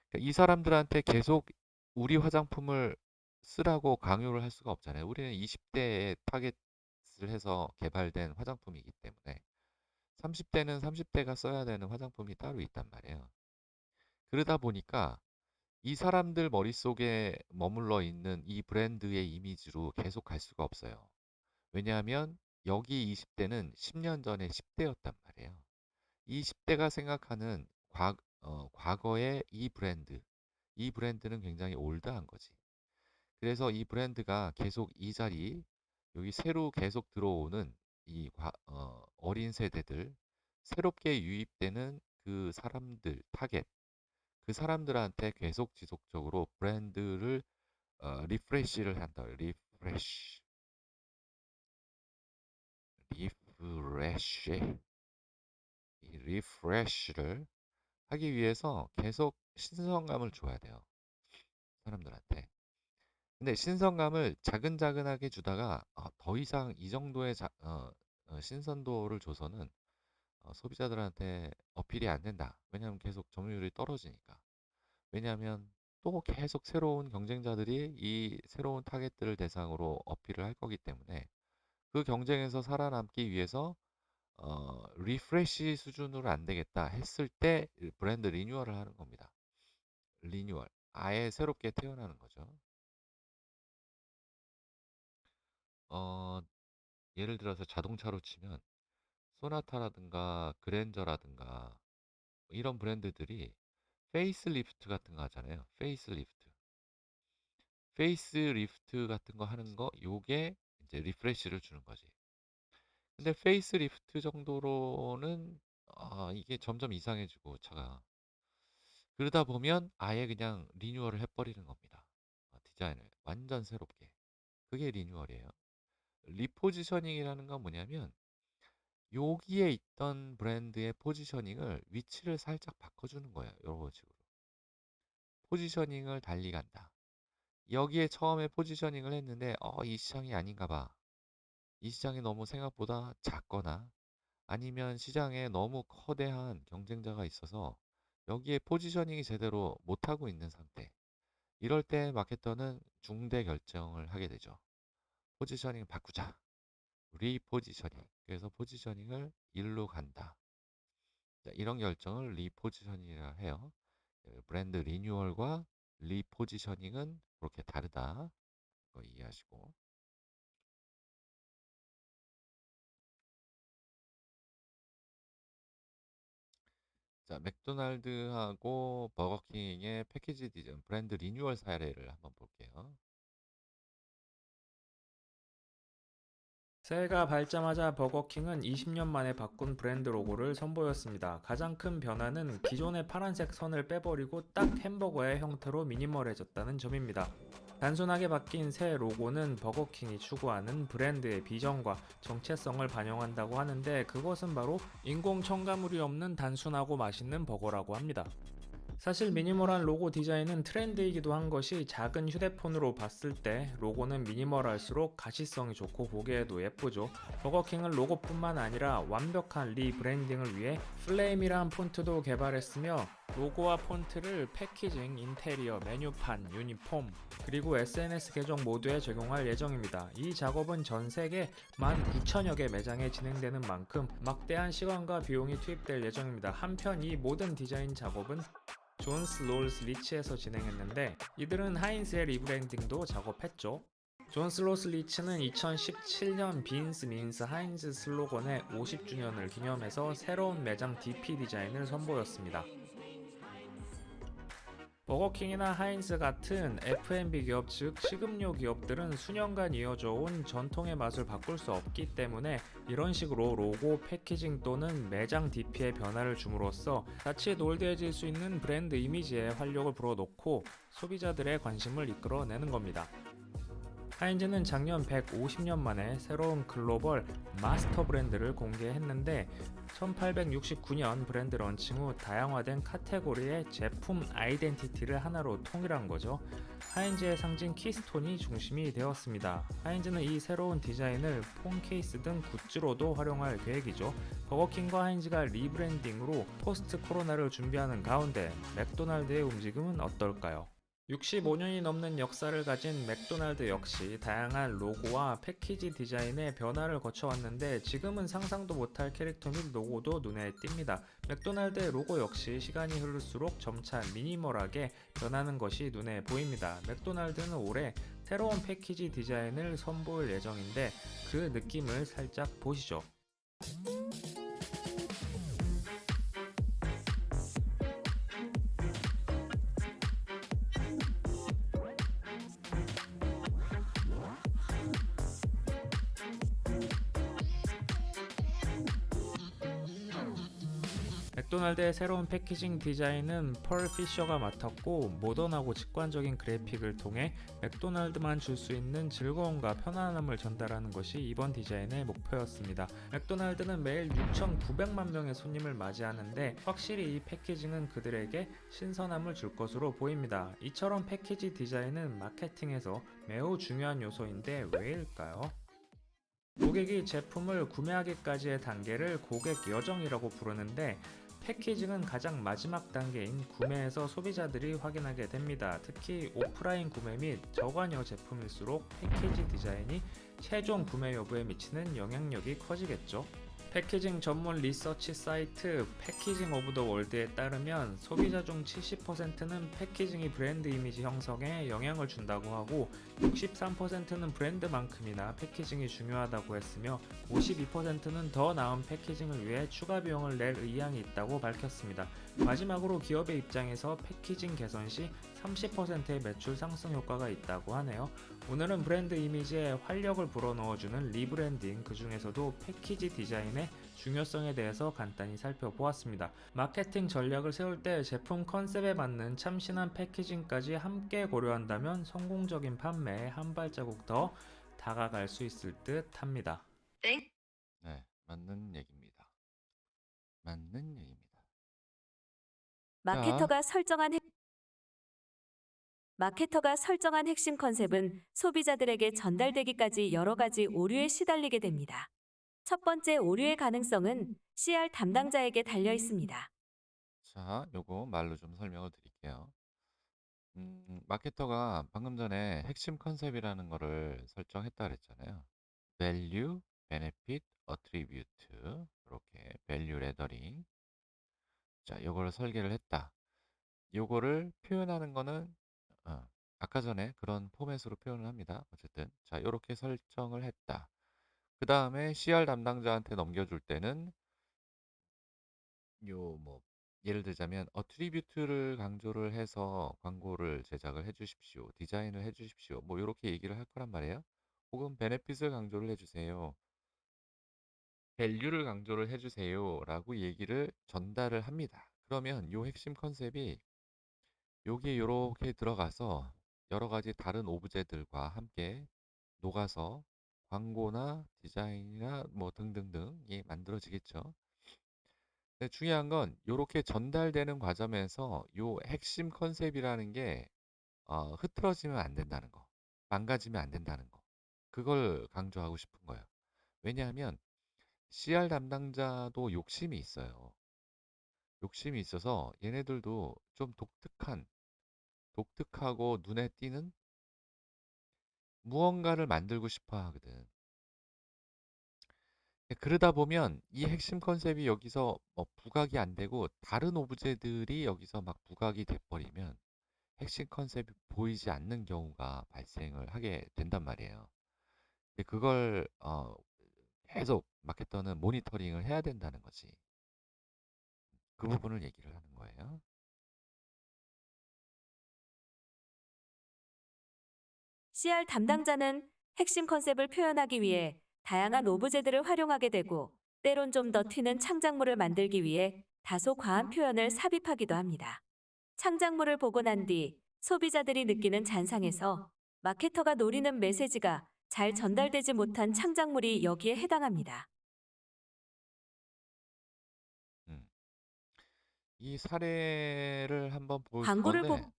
그러니까 이 사람들한테 계속 우리 화장품을 쓰라고 강요를 할 수가 없잖아요. 우리는 20대에 타겟을 해서 개발된 화장품이기 때문에 30대는 30대가 써야 되는 화장품이 따로 있단 말이에요. 그러다 보니까 이 사람들 머릿속에 머물러 있는 이 브랜드의 이미지로 계속 갈 수가 없어요. 왜냐하면 여기 20대는 10년 전에 10대였단 말이에요. 이 10대가 생각하는 과거의 이 브랜드는 굉장히 올드한 거지. 그래서 이 브랜드가 계속 이 자리, 여기 새로 계속 들어오는 어린 세대들, 새롭게 유입되는 그 사람들, 타겟, 그 사람들한테 계속 지속적으로 브랜드를 리프레시를 한다. 이 리프레시를 하기 위해서 계속 신선감을 줘야 돼요. 사람들한테. 근데 신선감을 자근자근하게 주다가 더 이상 이 정도의 신선도를 줘서는 소비자들한테 어필이 안 된다. 왜냐하면 계속 점유율이 떨어지니까. 왜냐하면 또 계속 새로운 경쟁자들이 이 새로운 타겟들을 대상으로 어필을 할 거기 때문에 그 경쟁에서 살아남기 위해서 리프레시 수준으로 안 되겠다 했을 때 브랜드 리뉴얼을 하는 겁니다. 리뉴얼. 아예 새롭게 태어나는 거죠. 어, 예를 들어서 자동차로 치면 소나타라든가 그랜저라든가 이런 브랜드들이 페이스리프트 같은 거 하잖아요. 페이스리프트 같은 거 하는 거 요게 이제 리프레시를 주는 거지. 근데 페이스리프트 정도로는 이게 점점 이상해지고 차가 그러다 보면 아예 그냥 리뉴얼을 해버리는 겁니다. 디자인을 완전 새롭게. 그게 리뉴얼이에요. 리포지셔닝이라는 건 뭐냐면 여기에 있던 브랜드의 포지셔닝을 위치를 살짝 바꿔주는 거예요. 이런 식으로. 포지셔닝을 달리 간다. 여기에 처음에 포지셔닝을 했는데 이 시장이 아닌가 봐. 이 시장이 너무 생각보다 작거나 아니면 시장에 너무 거대한 경쟁자가 있어서 여기에 포지셔닝이 제대로 못하고 있는 상태. 이럴 때 마케터는 중대 결정을 하게 되죠. 포지셔닝 바꾸자. 리포지셔닝. 그래서 포지셔닝을 일로 간다. 자, 이런 결정을 리포지셔닝이라 해요. 브랜드 리뉴얼과 리포지셔닝은 그렇게 다르다. 그거 이해하시고. 자, 맥도날드하고 버거킹의 패키지 디자인, 브랜드 리뉴얼 사례를 한번 볼게요. 새해가 밝자마자 버거킹은 20년 만에 바꾼 브랜드 로고를 선보였습니다. 가장 큰 변화는 기존의 파란색 선을 빼버리고 딱 햄버거의 형태로 미니멀해졌다는 점입니다. 단순하게 바뀐 새 로고는 버거킹이 추구하는 브랜드의 비전과 정체성을 반영한다고 하는데 그것은 바로 인공 첨가물이 없는 단순하고 맛있는 버거라고 합니다. 사실 미니멀한 로고 디자인은 트렌드이기도 한 것이 작은 휴대폰으로 봤을 때 로고는 미니멀할수록 가시성이 좋고 보기에도 예쁘죠. 버거킹은 로고뿐만 아니라 완벽한 리브랜딩을 위해 플레임이란 폰트도 개발했으며 로고와 폰트를 패키징, 인테리어, 메뉴판, 유니폼, 그리고 SNS 계정 모두에 적용할 예정입니다. 이 작업은 전 세계 19,000여 개 매장에 진행되는 만큼 막대한 시간과 비용이 투입될 예정입니다. 한편 이 모든 디자인 작업은 존스 롤스 리치에서 진행했는데 이들은 하인스의 리브랜딩도 작업했죠. 존스 롤스 리치는 2017년 빈스 민스 하인즈 슬로건의 50주년을 기념해서 새로운 매장 DP 디자인을 선보였습니다. 버거킹이나 하인스 같은 F&B 기업 즉 식음료 기업들은 수년간 이어져 온 전통의 맛을 바꿀 수 없기 때문에 이런 식으로 로고, 패키징 또는 매장 DP에 변화를 줌으로써 자칫 올드해질 수 있는 브랜드 이미지에 활력을 불어넣고 소비자들의 관심을 이끌어내는 겁니다. 하인즈는 작년 150년 만에 새로운 글로벌 마스터 브랜드를 공개했는데 1869년 브랜드 런칭 후 다양화된 카테고리의 제품 아이덴티티를 하나로 통일한 거죠. 하인즈의 상징 키스톤이 중심이 되었습니다. 하인즈는 이 새로운 디자인을 폰 케이스 등 굿즈로도 활용할 계획이죠. 버거킹과 하인즈가 리브랜딩으로 포스트 코로나를 준비하는 가운데 맥도날드의 움직임은 어떨까요? 65년이 넘는 역사를 가진 맥도날드 역시 다양한 로고와 패키지 디자인의 변화를 거쳐왔는데 지금은 상상도 못할 캐릭터 및 로고도 눈에 띕니다. 맥도날드의 로고 역시 시간이 흐를수록 점차 미니멀하게 변하는 것이 눈에 보입니다. 맥도날드는 올해 새로운 패키지 디자인을 선보일 예정인데 그 느낌을 살짝 보시죠. 맥도날드의 새로운 패키징 디자인은 펄 피셔가 맡았고 모던하고 직관적인 그래픽을 통해 맥도날드만 줄 수 있는 즐거움과 편안함을 전달하는 것이 이번 디자인의 목표였습니다. 맥도날드는 매일 6,900만 명의 손님을 맞이하는데 확실히 이 패키징은 그들에게 신선함을 줄 것으로 보입니다. 이처럼 패키지 디자인은 마케팅에서 매우 중요한 요소인데 왜일까요? 고객이 제품을 구매하기까지의 단계를 고객 여정이라고 부르는데 패키징은 가장 마지막 단계인 구매에서 소비자들이 확인하게 됩니다. 특히 오프라인 구매 및 저관여 제품일수록 패키지 디자인이 최종 구매 여부에 미치는 영향력이 커지겠죠. 패키징 전문 리서치 사이트 패키징 오브 더 월드에 따르면 소비자 중 70%는 패키징이 브랜드 이미지 형성에 영향을 준다고 하고 63%는 브랜드만큼이나 패키징이 중요하다고 했으며 52%는 더 나은 패키징을 위해 추가 비용을 낼 의향이 있다고 밝혔습니다. 마지막으로 기업의 입장에서 패키징 개선 시 30%의 매출 상승 효과가 있다고 하네요. 오늘은 브랜드 이미지에 활력을 불어넣어주는 리브랜딩, 그 중에서도 패키지 디자인의 중요성에 대해서 간단히 살펴보았습니다. 마케팅 전략을 세울 때 제품 컨셉에 맞는 참신한 패키징까지 함께 고려한다면 성공적인 판매에 한 발자국 더 다가갈 수 있을 듯 합니다. 네, 맞는 얘기입니다. 맞는 얘기입니다. 마케터가 설정한 핵심 컨셉은 소비자들에게 전달되기까지 여러 가지 오류에 시달리게 됩니다. 첫 번째 오류의 가능성은 CR 담당자에게 달려 있습니다. 자, 요거 말로 좀 설명을 드릴게요. 마케터가 방금 전에 핵심 컨셉이라는 거를 설정했다 그랬잖아요. value, benefit, attribute 이렇게 value 레더링. 자, 요거를 설계를 했다. 요거를 표현하는 거는 아까 전에 그런 포맷으로 표현을 합니다. 어쨌든 자, 요렇게 설정을 했다. 그 다음에 CR 담당자한테 넘겨줄 때는 예를 들자면 어트리뷰트를 강조를 해서 광고를 제작을 해주십시오. 디자인을 해주십시오. 뭐 이렇게 얘기를 할 거란 말이에요. 혹은 베네핏을 강조를 해주세요. 밸류를 강조를 해주세요. 라고 얘기를 전달을 합니다. 그러면 요 핵심 컨셉이 여기에 이렇게 들어가서 여러 가지 다른 오브제들과 함께 녹아서 광고나 디자인이나 뭐 등등등이 만들어지겠죠. 근데 중요한 건 이렇게 전달되는 과정에서 요 핵심 컨셉이라는 게 흐트러지면 안 된다는 거, 망가지면 안 된다는 거, 그걸 강조하고 싶은 거예요. 왜냐하면 CR 담당자도 욕심이 있어요. 욕심이 있어서 얘네들도 좀 독특하고 눈에 띄는 무언가를 만들고 싶어 하거든. 그러다 보면 이 핵심 컨셉이 여기서 부각이 안 되고 다른 오브제들이 여기서 막 부각이 돼버리면 핵심 컨셉이 보이지 않는 경우가 발생을 하게 된단 말이에요. 근데 그걸 계속 마케터는 모니터링을 해야 된다는 거지. 그 부분을 얘기를 하는 거예요. CR 담당자는 핵심 컨셉을 표현하기 위해 다양한 오브제들을 활용하게 되고 때론 좀 더 튀는 창작물을 만들기 위해 다소 과한 표현을 삽입하기도 합니다. 창작물을 보고 난 뒤 소비자들이 느끼는 잔상에서 마케터가 노리는 메시지가 잘 전달되지 못한 창작물이 여기에 해당합니다. 음. 이 사례를 한번 보여줄 광고를 건데, 보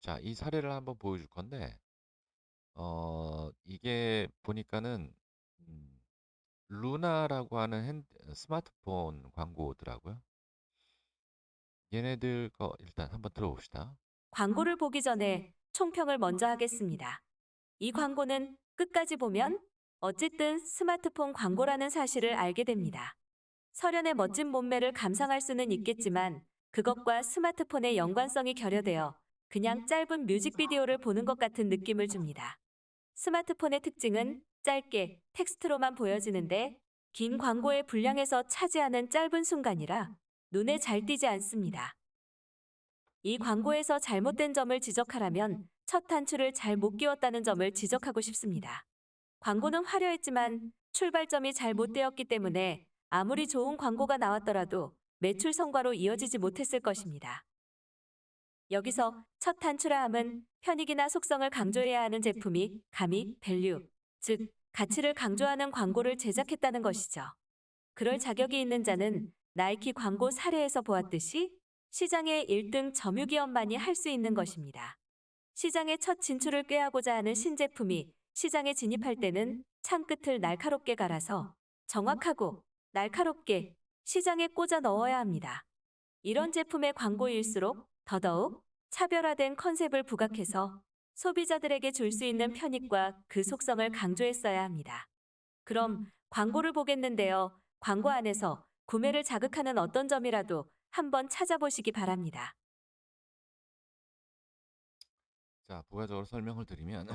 자, 이 사례를 한번 보여줄 건데, 이게 보니까는 음, 루나라고 하는 스마트폰 광고더라고요. 얘네들 거 일단 한번 들어봅시다. 광고를 보기 전에 총평을 먼저 하겠습니다. 이 광고는 끝까지 보면 어쨌든 스마트폰 광고라는 사실을 알게 됩니다. 설현의 멋진 몸매를 감상할 수는 있겠지만 그것과 스마트폰의 연관성이 결여되어 그냥 짧은 뮤직비디오를 보는 것 같은 느낌을 줍니다. 스마트폰의 특징은 짧게 텍스트로만 보여지는데 긴 광고의 분량에서 차지하는 짧은 순간이라 눈에 잘 띄지 않습니다. 이 광고에서 잘못된 점을 지적하라면 첫 단추를 잘 못 끼웠다는 점을 지적하고 싶습니다. 광고는 화려했지만 출발점이 잘 못 되었기 때문에 아무리 좋은 광고가 나왔더라도 매출 성과로 이어지지 못했을 것입니다. 여기서 첫 단추라 함은 편익이나 속성을 강조해야 하는 제품이 감히 밸류, 즉 가치를 강조하는 광고를 제작했다는 것이죠. 그럴 자격이 있는 자는 나이키 광고 사례에서 보았듯이 시장의 1등 점유기업만이 할 수 있는 것입니다. 시장의 첫 진출을 꾀하고자 하는 신제품이 시장에 진입할 때는 창끝을 날카롭게 갈아서 정확하고 날카롭게 시장에 꽂아 넣어야 합니다. 이런 제품의 광고일수록 더더욱 차별화된 컨셉을 부각해서 소비자들에게 줄 수 있는 편익과 그 속성을 강조했어야 합니다. 그럼 광고를 보겠는데요. 광고 안에서 구매를 자극하는 어떤 점이라도 한번 찾아보시기 바랍니다. 자, 부가적으로 설명을 드리면,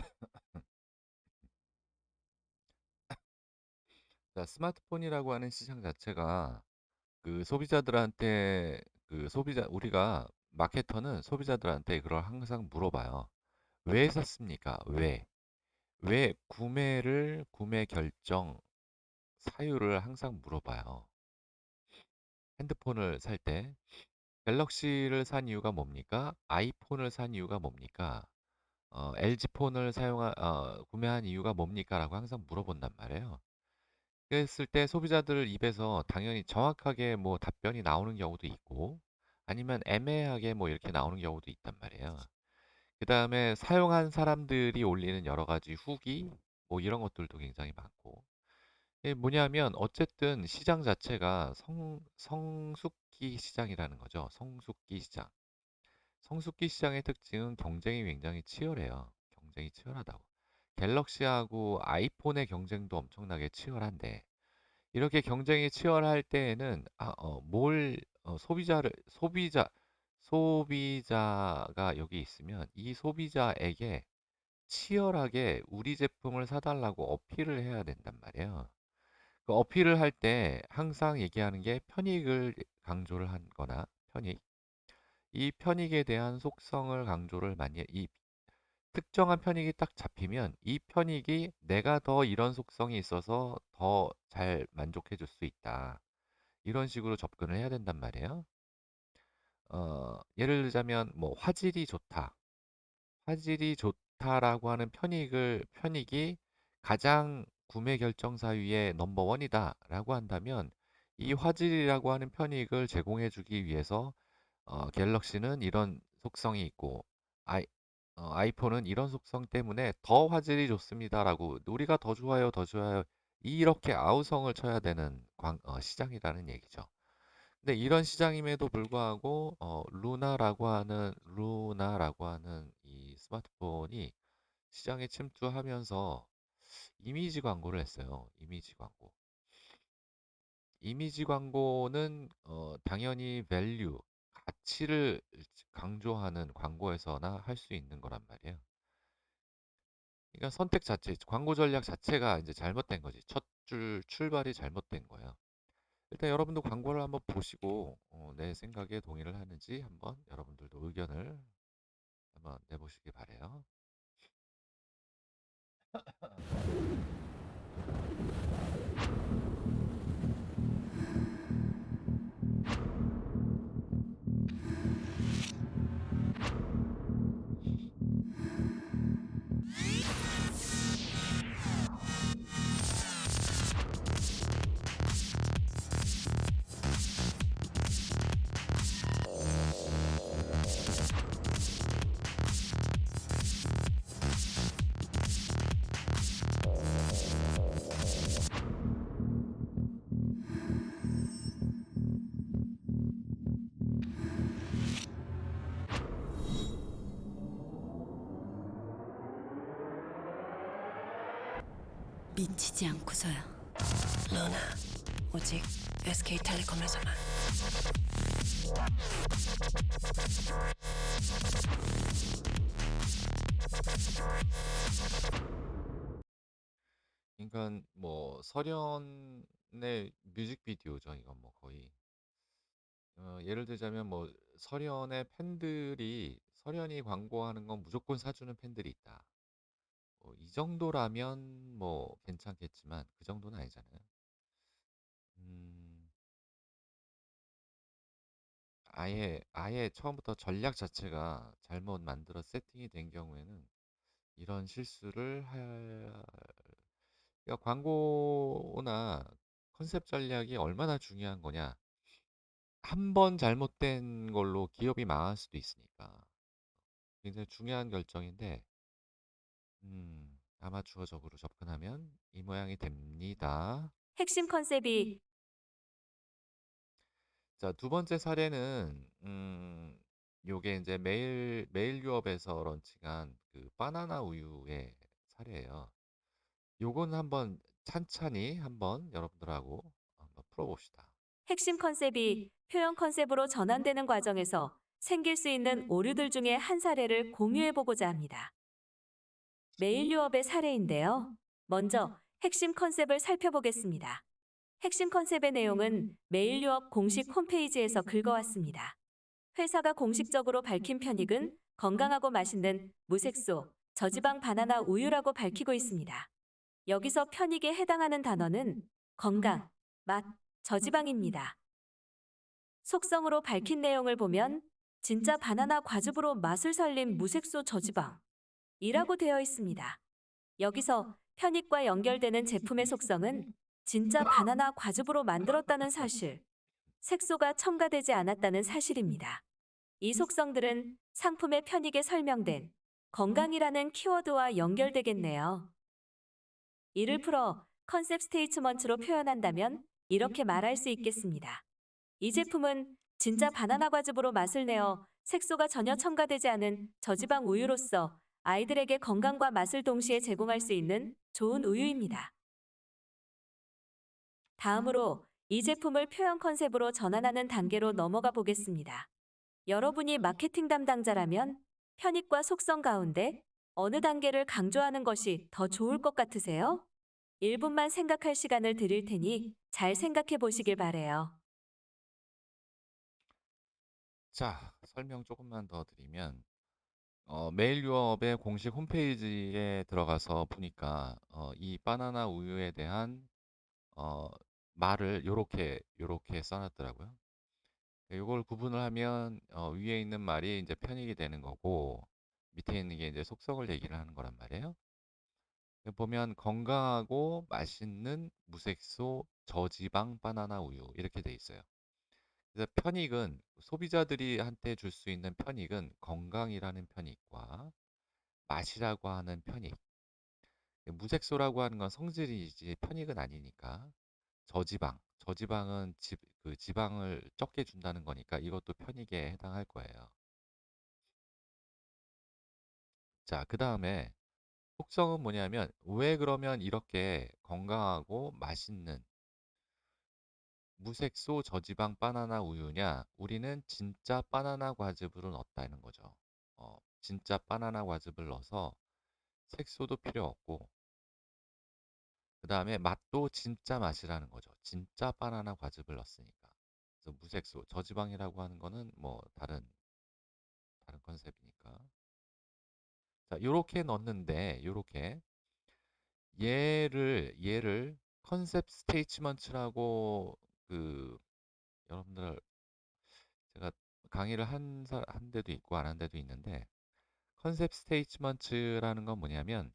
자, 스마트폰이라고 하는 시장 자체가 그 소비자들한테 우리가 마케터는 소비자들한테 그걸 항상 물어봐요. 왜 샀습니까? 왜 구매 결정 사유를 항상 물어봐요. 핸드폰을 살 때 갤럭시를 산 이유가 뭡니까? 아이폰을 산 이유가 뭡니까? LG 폰을 구매한 이유가 뭡니까? 라고 항상 물어본단 말이에요. 그랬을 때 소비자들 입에서 당연히 정확하게 뭐 답변이 나오는 경우도 있고 아니면 애매하게 뭐 이렇게 나오는 경우도 있단 말이에요. 그 다음에 사용한 사람들이 올리는 여러 가지 후기 뭐 이런 것들도 굉장히 많고 이게 뭐냐면 어쨌든 시장 자체가 성숙기 시장이라는 거죠. 성숙기 시장. 성숙기 시장의 특징은 경쟁이 굉장히 치열해요. 경쟁이 치열하다고. 갤럭시하고 아이폰의 경쟁도 엄청나게 치열한데 이렇게 경쟁이 치열할 때에는 소비자가 여기 있으면 이 소비자에게 치열하게 우리 제품을 사달라고 어필을 해야 된단 말이에요. 그 어필을 할 때 항상 얘기하는 게 편익을 강조를 하거나 이 편익에 대한 속성을 강조를 많이 이 특정한 편익이 딱 잡히면 이 편익이 내가 더 이런 속성이 있어서 더 잘 만족해 줄 수 있다. 이런 식으로 접근을 해야 된단 말이에요. 예를 들자면 뭐 화질이 좋다. 화질이 좋다라고 하는 편익이 가장 구매 결정 사유의 넘버원이다라고 한다면 이 화질이라고 하는 편익을 제공해 주기 위해서 갤럭시는 이런 속성이 있고 아이폰은 이런 속성 때문에 더 화질이 좋습니다라고 우리가 더 좋아요, 더 좋아요. 이렇게 아우성을 쳐야 되는 시장이라는 얘기죠. 근데 이런 시장임에도 불구하고 루나라고 하는 이 스마트폰이 시장에 침투하면서 이미지 광고를 했어요. 이미지 광고. 이미지 광고는 당연히 밸류, 가치를 강조하는 광고에서나 할 수 있는 거란 말이에요. 그러니까 선택 자체, 광고 전략 자체가 이제 잘못된 거지. 출발이 잘못된 거예요. 일단 여러분도 광고를 한번 보시고 내 생각에 동의를 하는지 한번 여러분들도 의견을 한번 내보시기 바래요. 미치지 않고서야. 로나, 오직 SK텔레콤에서만. 그러니까 뭐 설현의 뮤직비디오죠. 이건 뭐 거의. 예를 들자면 뭐 설현의 팬들이 설현이 광고하는 건 무조건 사주는 팬들이 있다. 이 정도라면 뭐 괜찮겠지만 그 정도는 아니잖아요. 음, 아예 처음부터 전략 자체가 잘못 만들어 세팅이 된 경우에는 이런 실수를 그러니까 광고나 컨셉 전략이 얼마나 중요한 거냐. 한 번 잘못된 걸로 기업이 망할 수도 있으니까 굉장히 중요한 결정인데 아마추어적으로 접근하면 이 모양이 됩니다. 핵심 컨셉이 자, 두 번째 사례는 요게 이제 메일 유업에서 런칭한 그 바나나 우유의 사례예요. 요건 한번 찬찬히 한번 여러분들하고 한번 풀어봅시다. 핵심 컨셉이 표현 컨셉으로 전환되는 과정에서 생길 수 있는 오류들 중에 한 사례를 공유해 보고자 합니다. 메일 유업의 사례인데요. 먼저 핵심 컨셉을 살펴보겠습니다. 핵심 컨셉의 내용은 메일 유업 공식 홈페이지에서 긁어왔습니다. 회사가 공식적으로 밝힌 편익은 건강하고 맛있는 무색소, 저지방 바나나 우유라고 밝히고 있습니다. 여기서 편익에 해당하는 단어는 건강, 맛, 저지방입니다. 속성으로 밝힌 내용을 보면 진짜 바나나 과즙으로 맛을 살린 무색소 저지방이라고 되어 있습니다. 여기서 편익과 연결되는 제품의 속성은 진짜 바나나 과즙으로 만들었다는 사실, 색소가 첨가되지 않았다는 사실입니다. 이 속성들은 상품의 편익에 설명된 건강이라는 키워드와 연결되겠네요. 이를 풀어 컨셉 스테이트먼트로 표현한다면 이렇게 말할 수 있겠습니다. 이 제품은 진짜 바나나 과즙으로 맛을 내어 색소가 전혀 첨가되지 않은 저지방 우유로서 아이들에게 건강과 맛을 동시에 제공할 수 있는 좋은 우유입니다. 다음으로 이 제품을 표현 컨셉으로 전환하는 단계로 넘어가 보겠습니다. 여러분이 마케팅 담당자라면 편익과 속성 가운데 어느 단계를 강조하는 것이 더 좋을 것 같으세요? 1분만 생각할 시간을 드릴 테니 잘 생각해 보시길 바래요. 자, 설명 조금만 더 드리면 메일 유업의 공식 홈페이지에 들어가서 보니까 이 바나나 우유에 대한 말을 요렇게 써놨더라고요. 요걸 구분을 하면 위에 있는 말이 이제 편익이 되는 거고 밑에 있는 게 이제 속성을 얘기를 하는 거란 말이에요. 여기 보면 건강하고 맛있는 무색소 저지방 바나나 우유 이렇게 돼 있어요. 그래서 편익은 소비자들이 한테 줄 수 있는 편익은 건강이라는 편익과 맛이라고 하는 편익. 무색소라고 하는 건 성질이지 편익은 아니니까. 저지방은 그 지방을 적게 준다는 거니까 이것도 편익에 해당할 거예요. 자, 그 다음에 속성은 뭐냐면 왜 그러면 이렇게 건강하고 맛있는 무색소 저지방 바나나 우유냐? 우리는 진짜 바나나 과즙으로 넣었다는 거죠. 진짜 바나나 과즙을 넣어서 색소도 필요 없고 그 다음에 맛도 진짜 맛이라는 거죠. 진짜 바나나 과즙을 넣었으니까. 그래서 무색소, 저지방이라고 하는 거는 뭐 다른 컨셉이니까. 자, 요렇게 넣었는데 요렇게 얘를 컨셉 스테이트먼트라고 그 여러분들 제가 강의를 한 데도 있고 안 한 데도 있는데 컨셉 스테이트먼트라는 건 뭐냐면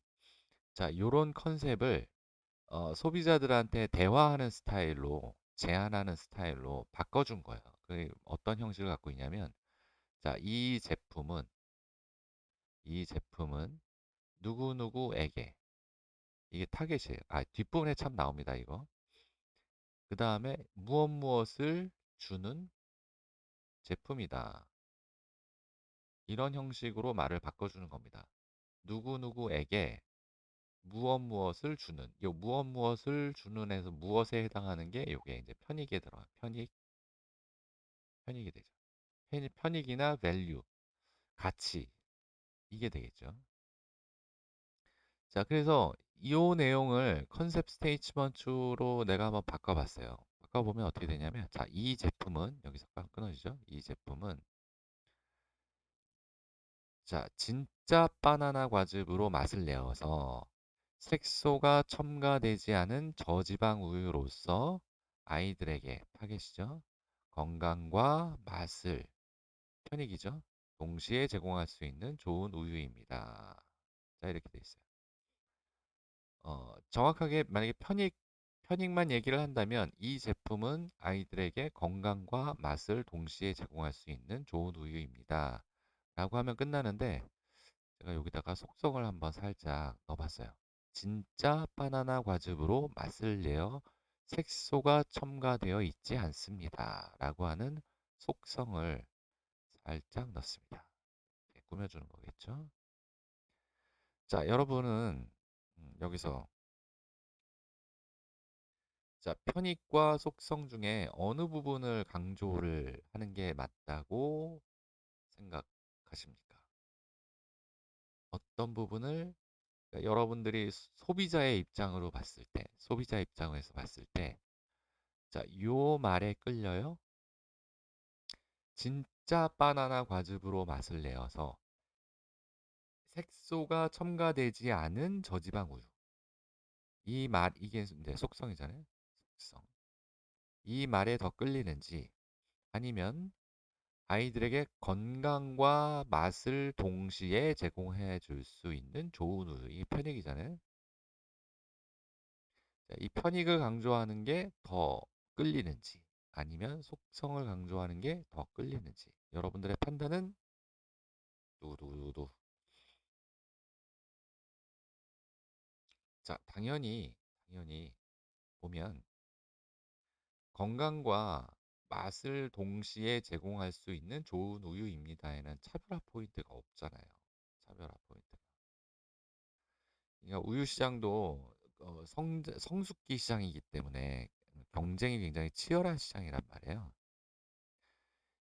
자, 요런 컨셉을 소비자들한테 대화하는 스타일로 제안하는 스타일로 바꿔준 거예요. 그 어떤 형식을 갖고 있냐면 자, 이 제품은 누구누구에게 이게 타겟이에요. 뒷부분에 참 나옵니다, 이거. 그 다음에 무엇을 주는 제품이다. 이런 형식으로 말을 바꿔주는 겁니다. 누구누구에게 무엇을 주는. 요 무엇을 주는에서 무엇에 해당하는 게 요게 이제 편익에 들어가. 편익이 되죠. 편익이나 value, 가치 이게 되겠죠. 자, 그래서 이 내용을 컨셉 스테이트먼트로 내가 한번 바꿔봤어요. 바꿔보면 어떻게 되냐면, 자, 이 제품은 여기서 끊어지죠. 이 제품은 자, 진짜 바나나 과즙으로 맛을 내어서 색소가 첨가되지 않은 저지방 우유로서 아이들에게 타겟이죠. 건강과 맛을 편익이죠. 동시에 제공할 수 있는 좋은 우유입니다. 자, 이렇게 돼 있어요. 정확하게 만약에 편익만 얘기를 한다면 이 제품은 아이들에게 건강과 맛을 동시에 제공할 수 있는 좋은 우유입니다. 라고 하면 끝나는데 제가 여기다가 속성을 한번 살짝 넣어봤어요. 진짜 바나나 과즙으로 맛을 내어 색소가 첨가되어 있지 않습니다. 라고 하는 속성을 살짝 넣습니다. 이렇게 꾸며주는 거겠죠. 자, 여러분은 여기서 자, 편익과 속성 중에 어느 부분을 강조를 하는 게 맞다고 생각하십니까? 어떤 부분을 그러니까 여러분들이 소비자의 입장으로 봤을 때, 소비자 입장에서 봤을 때, 자, 요 말에 끌려요. 진짜 바나나 과즙으로 맛을 내어서 색소가 첨가되지 않은 저지방 우유. 이 말, 이게 이제 속성이잖아요. 속성. 이 말에 더 끌리는지 아니면 아이들에게 건강과 맛을 동시에 제공해 줄 수 있는 좋은 우유. 이게 편익이잖아요. 자, 이 편익을 강조하는 게 더 끌리는지 아니면 속성을 강조하는 게 더 끌리는지 여러분들의 판단은 두두두. 자, 당연히 보면 건강과 맛을 동시에 제공할 수 있는 좋은 우유입니다에는 차별화 포인트가 없잖아요. 차별화 포인트가. 그러니까 우유 시장도 성숙기 시장이기 때문에 경쟁이 굉장히 치열한 시장이란 말이에요.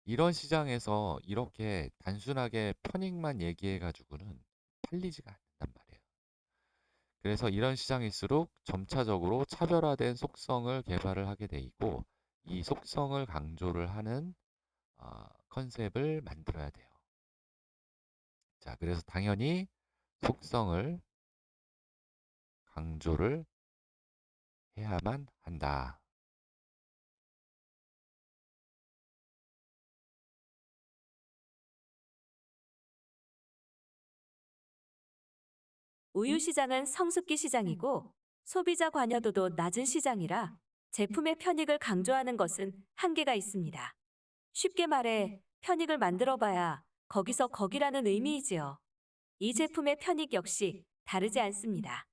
이런 시장에서 이렇게 단순하게 편익만 얘기해 가지고는 팔리지가 않는단 말이에요. 그래서 이런 시장일수록 점차적으로 차별화된 속성을 개발을 하게 돼 있고 이 속성을 강조를 하는 컨셉을 만들어야 돼요. 자, 그래서 당연히 속성을 강조를 해야만 한다. 우유 시장은 성숙기 시장이고 소비자 관여도도 낮은 시장이라 제품의 편익을 강조하는 것은 한계가 있습니다. 쉽게 말해 편익을 만들어봐야 거기서 거기라는 의미이지요. 이 제품의 편익 역시 다르지 않습니다.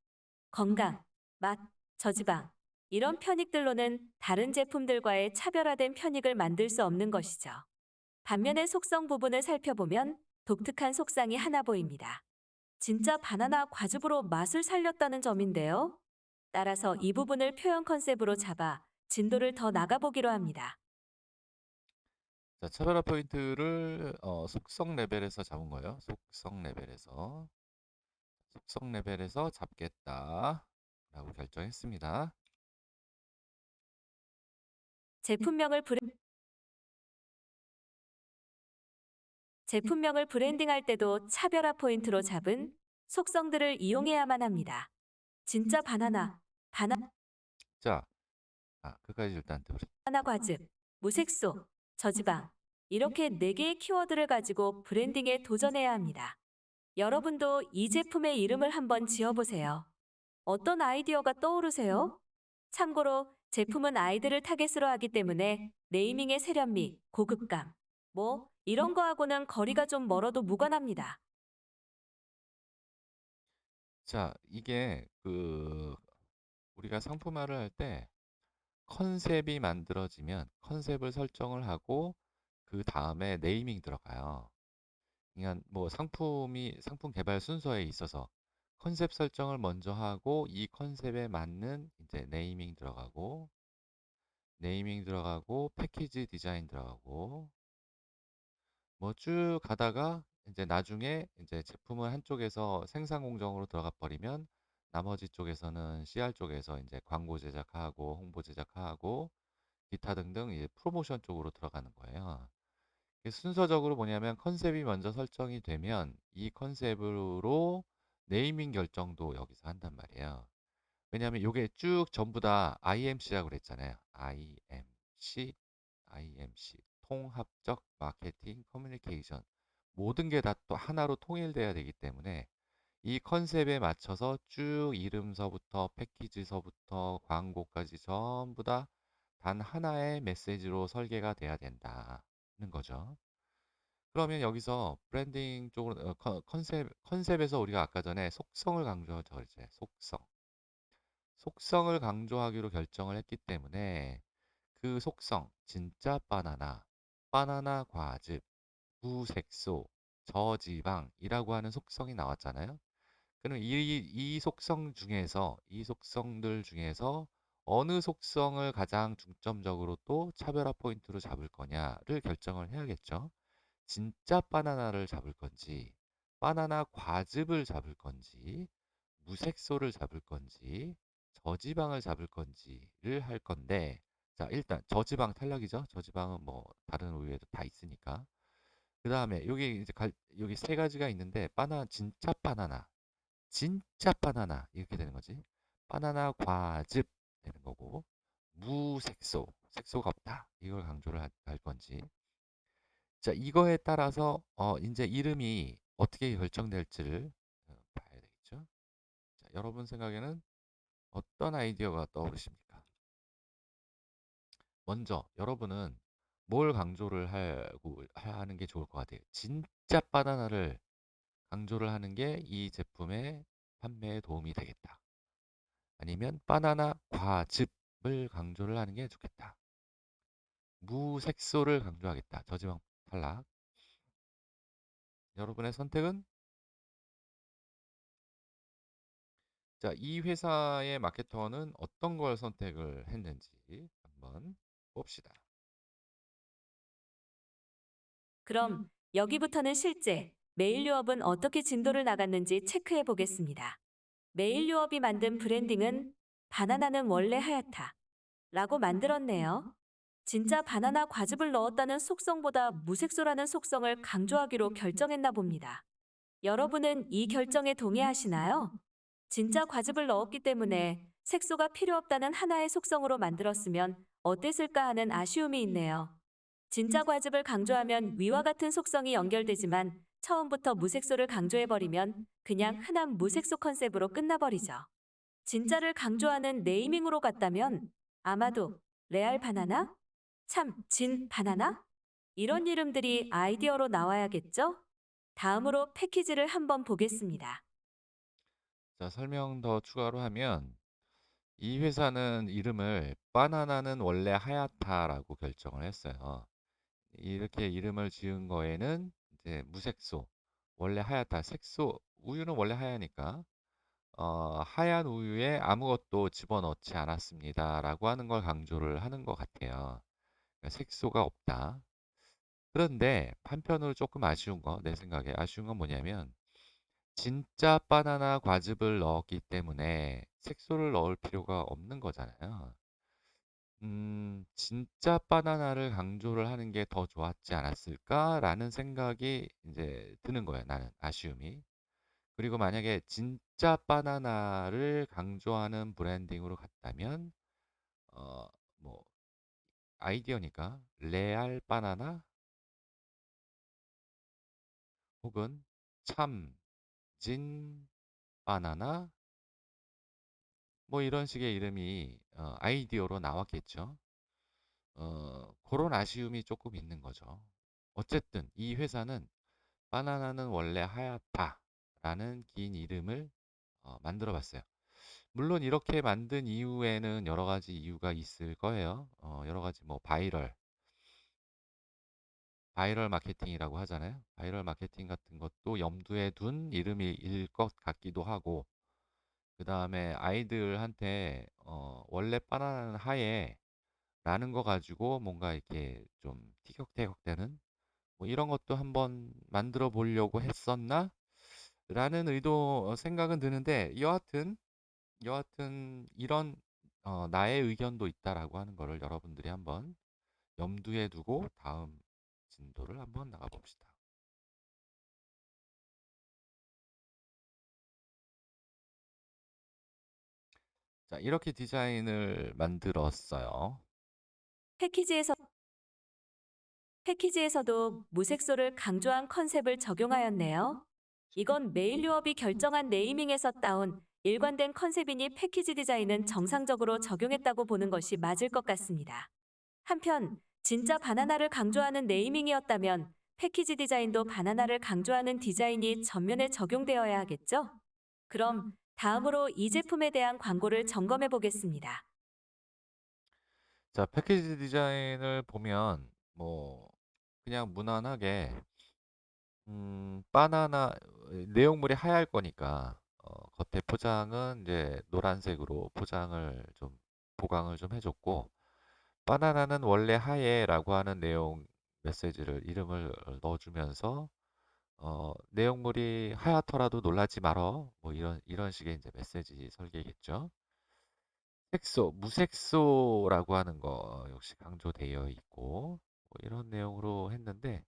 건강, 맛, 저지방 이런 편익들로는 다른 제품들과의 차별화된 편익을 만들 수 없는 것이죠. 반면에 속성 부분을 살펴보면 독특한 속성이 하나 보입니다. 진짜 바나나 과즙으로 맛을 살렸다는 점인데요. 따라서 이 부분을 표현 컨셉으로 잡아 진도를 더 나가보기로 합니다. 자, 차별화 포인트를 속성 레벨에서 잡은 거예요. 속성 레벨에서 잡겠다 라고 결정했습니다. 제품명을 브랜딩할 때도 차별화 포인트로 잡은 속성들을 이용해야만 합니다. 진짜 바나나 자, 그까지 일단 들으세요. 과즙, 무색소, 저지방 이렇게 4개의 키워드를 가지고 브랜딩에 도전해야 합니다. 여러분도 이 제품의 이름을 한번 지어보세요. 어떤 아이디어가 떠오르세요? 참고로 제품은 아이들을 타겟으로 하기 때문에 네이밍의 세련미, 고급감, 이런 거하고는 거리가 좀 멀어도 무관합니다. 자, 이게 우리가 상품화를 할 때 컨셉이 만들어지면 컨셉을 설정을 하고 그 다음에 네이밍 들어가요. 그러니까 뭐 상품 개발 순서에 있어서 컨셉 설정을 먼저 하고 이 컨셉에 맞는 이제 네이밍 들어가고 패키지 디자인 들어가고 뭐 쭉 가다가 이제 나중에 이제 제품을 한쪽에서 생산 공정으로 들어가 버리면 나머지 쪽에서는 CR 쪽에서 이제 광고 제작하고 홍보 제작하고 기타 등등 이제 프로모션 쪽으로 들어가는 거예요. 이게 순서적으로 뭐냐면 컨셉이 먼저 설정이 되면 이 컨셉으로 네이밍 결정도 여기서 한단 말이에요. 왜냐하면 요게 쭉 전부 다 IMC라고 그랬잖아요. IMC 통합적 마케팅 커뮤니케이션 모든 게 다 또 하나로 통일돼야 되기 때문에 이 컨셉에 맞춰서 쭉 이름서부터 패키지서부터 광고까지 전부 다 단 하나의 메시지로 설계가 돼야 된다는 거죠. 그러면 여기서 브랜딩 쪽으로 컨셉에서 우리가 아까 전에 속성을 강조하죠. 이제 속성을 강조하기로 결정을 했기 때문에 그 속성 진짜 바나나 과즙, 무색소, 저지방이라고 하는 속성이 나왔잖아요. 그럼 이 속성들 중에서 어느 속성을 가장 중점적으로 또 차별화 포인트로 잡을 거냐를 결정을 해야겠죠. 진짜 바나나를 잡을 건지, 바나나 과즙을 잡을 건지, 무색소를 잡을 건지, 저지방을 잡을 건지를 할 건데, 자, 일단 저지방 탈락이죠. 저지방은 뭐 다른 우유에도 다 있으니까. 그 다음에 여기 이제 여기 세 가지가 있는데, 진짜 바나나 이렇게 되는 거지. 바나나 과즙 되는 거고, 색소가 없다. 이걸 강조를 할 건지. 자, 이거에 따라서 이제 이름이 어떻게 결정될지를 봐야 되겠죠. 자, 여러분 생각에는 어떤 아이디어가 떠오르십니까? 먼저 여러분은 뭘 강조를 하는 게 좋을 것 같아요. 진짜 바나나를 강조를 하는 게 이 제품의 판매에 도움이 되겠다. 아니면 바나나 과즙을 강조를 하는 게 좋겠다. 무색소를 강조하겠다. 저지방 탈락. 여러분의 선택은? 자, 이 회사의 마케터는 어떤 걸 선택을 했는지 한번 봅시다. 그럼 여기부터는 실제 메일 유업은 어떻게 진도를 나갔는지 체크해 보겠습니다. 메일 유업이 만든 브랜딩은 바나나는 원래 하얗다 라고 만들었네요. 진짜 바나나 과즙을 넣었다는 속성보다 무색소라는 속성을 강조하기로 결정했나 봅니다. 여러분은 이 결정에 동의하시나요? 진짜 과즙을 넣었기 때문에 색소가 필요 없다는 하나의 속성으로 만들었으면 어땠을까 하는 아쉬움이 있네요. 진짜 과즙을 강조하면 위와 같은 속성이 연결되지만 처음부터 무색소를 강조해버리면 그냥 흔한 무색소 컨셉으로 끝나버리죠. 진짜를 강조하는 네이밍으로 갔다면 아마도 레알 바나나? 참, 진 바나나? 이런 이름들이 아이디어로 나와야겠죠? 다음으로 패키지를 한번 보겠습니다. 자, 설명 더 추가로 하면 이 회사는 이름을 바나나는 원래 하얗다라고 결정을 했어요. 이렇게 이름을 지은 거에는 이제 무색소, 원래 하얗다, 우유는 원래 하얘니까 하얀 우유에 아무것도 집어넣지 않았습니다라고 하는 걸 강조를 하는 것 같아요. 그러니까 색소가 없다. 그런데 한편으로 조금 내 생각에 아쉬운 건 뭐냐면 진짜 바나나 과즙을 넣었기 때문에 색소를 넣을 필요가 없는 거잖아요. 진짜 바나나를 강조를 하는 게 더 좋았지 않았을까라는 생각이 이제 드는 거예요. 나는 아쉬움이. 그리고 만약에 진짜 바나나를 강조하는 브랜딩으로 갔다면 뭐 아이디어니까 레알 바나나 혹은 참 진 바나나 뭐 이런 식의 이름이 아이디어로 나왔겠죠. 그런 아쉬움이 조금 있는 거죠. 어쨌든 이 회사는 바나나는 원래 하얗다라는 긴 이름을 만들어 봤어요. 물론 이렇게 만든 이유에는 여러 가지 이유가 있을 거예요. 여러 가지 뭐 바이럴 마케팅이라고 하잖아요. 바이럴 마케팅 같은 것도 염두에 둔 이름일 것 같기도 하고, 그 다음에 아이들한테 원래 바나나는 하얘 라는 거 가지고 뭔가 이렇게 좀 티격태격되는 뭐 이런 것도 한번 만들어 보려고 했었나? 라는 생각은 드는데, 여하튼 이런 나의 의견도 있다라고 하는 거를 여러분들이 한번 염두에 두고 다음 진도를 한번 나가 봅시다. 자, 이렇게 디자인을 만들었어요. 패키지에서도 무색소를 강조한 컨셉을 적용하였네요. 이건 메일유업이 결정한 네이밍에서 따온 일관된 컨셉이니 패키지 디자인은 정상적으로 적용했다고 보는 것이 맞을 것 같습니다. 한편 진짜 바나나를 강조하는 네이밍이었다면 패키지 디자인도 바나나를 강조하는 디자인이 전면에 적용되어야 하겠죠? 그럼 다음으로 이 제품에 대한 광고를 점검해 보겠습니다. 자, 패키지 디자인을 보면 뭐 그냥 무난하게 바나나 내용물이 하얄 거니까 겉에 포장은 이제 노란색으로 포장을 좀 보강을 좀 해줬고, 바나나는 원래 하얘라고 하는 내용 메시지를 이름을 넣어주면서 내용물이 하얗더라도 놀라지 말어, 뭐 이런 식의 이제 메시지 설계겠죠. 무색소라고 하는 거 역시 강조되어 있고, 뭐 이런 내용으로 했는데,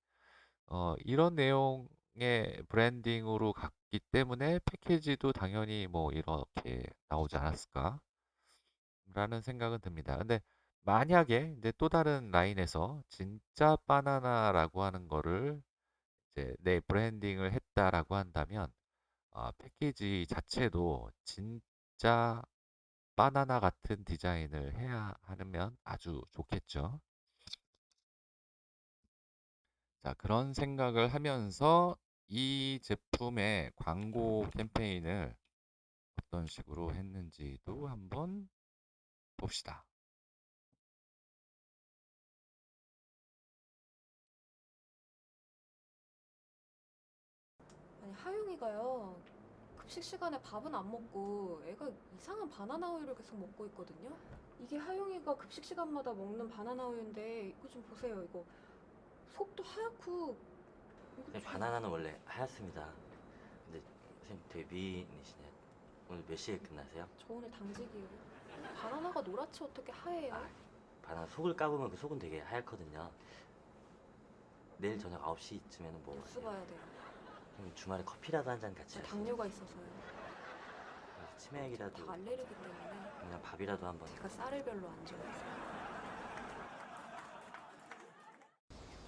이런 내용의 브랜딩으로 갔기 때문에 패키지도 당연히 뭐 이렇게 나오지 않았을까? 라는 생각은 듭니다. 근데 만약에 이제 또 다른 라인에서 진짜 바나나라고 하는 거를 이제 내 브랜딩을 했다라고 한다면, 패키지 자체도 진짜 바나나 같은 디자인을 해야 하면 아주 좋겠죠. 자, 그런 생각을 하면서 이 제품의 광고 캠페인을 어떤 식으로 했는지도 한번 봅시다. 아니 하용이가요 급식 시간에 밥은 안 먹고 애가 이상한 바나나 우유를 계속 먹고 있거든요. 이게 하용이가 급식 시간마다 먹는 바나나 우유인데 이거 좀 보세요. 이거 속도 하얗고 선생님, 바나나는 원래 하얗습니다. 근데 선생님 되게 미인이시네요. 오늘 몇 시에 끝나세요? 저 오늘 당직이에요. 바나나가 노랗지 어떻게 하얘요? 바나나 속을 까보면 그 속은 되게 하얗거든요. 내일 저녁 9시쯤에는 뭐 뉴스 봐야 돼요. 선생님 주말에 커피라도 한 잔 같이 저 하시죠. 당뇨가 있어서요. 치맥이라도 다 알레르기 때문에 그냥 밥이라도 한번. 제가 쌀을 별로 안 좋아해서.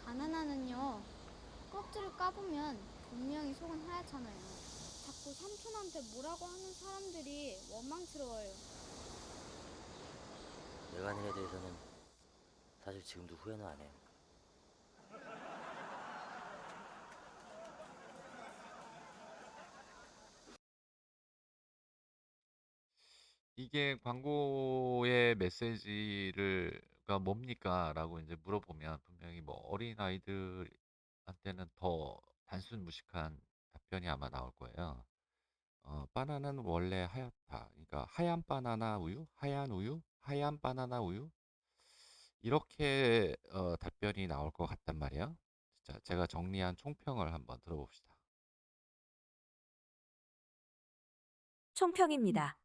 바나나는요, 껍질을 까보면 분명히 속은 하얗잖아요. 자꾸 삼촌한테 뭐라고 하는 사람들이 원망스러워요. 내가 한 일에 대해서는 사실 지금도 후회는 안 해요. 이게 광고의 메시지가 뭡니까? 라고 이제 물어보면 분명히 뭐 어린아이들한테는 더 단순 무식한 답변이 아마 나올 거예요. 바나나는 원래 하얗다. 그러니까 하얀 바나나 우유, 하얀 우유, 하얀 바나나 우유. 이렇게 답변이 나올 것 같단 말이에요. 자, 제가 정리한 총평을 한번 들어봅시다. 총평입니다.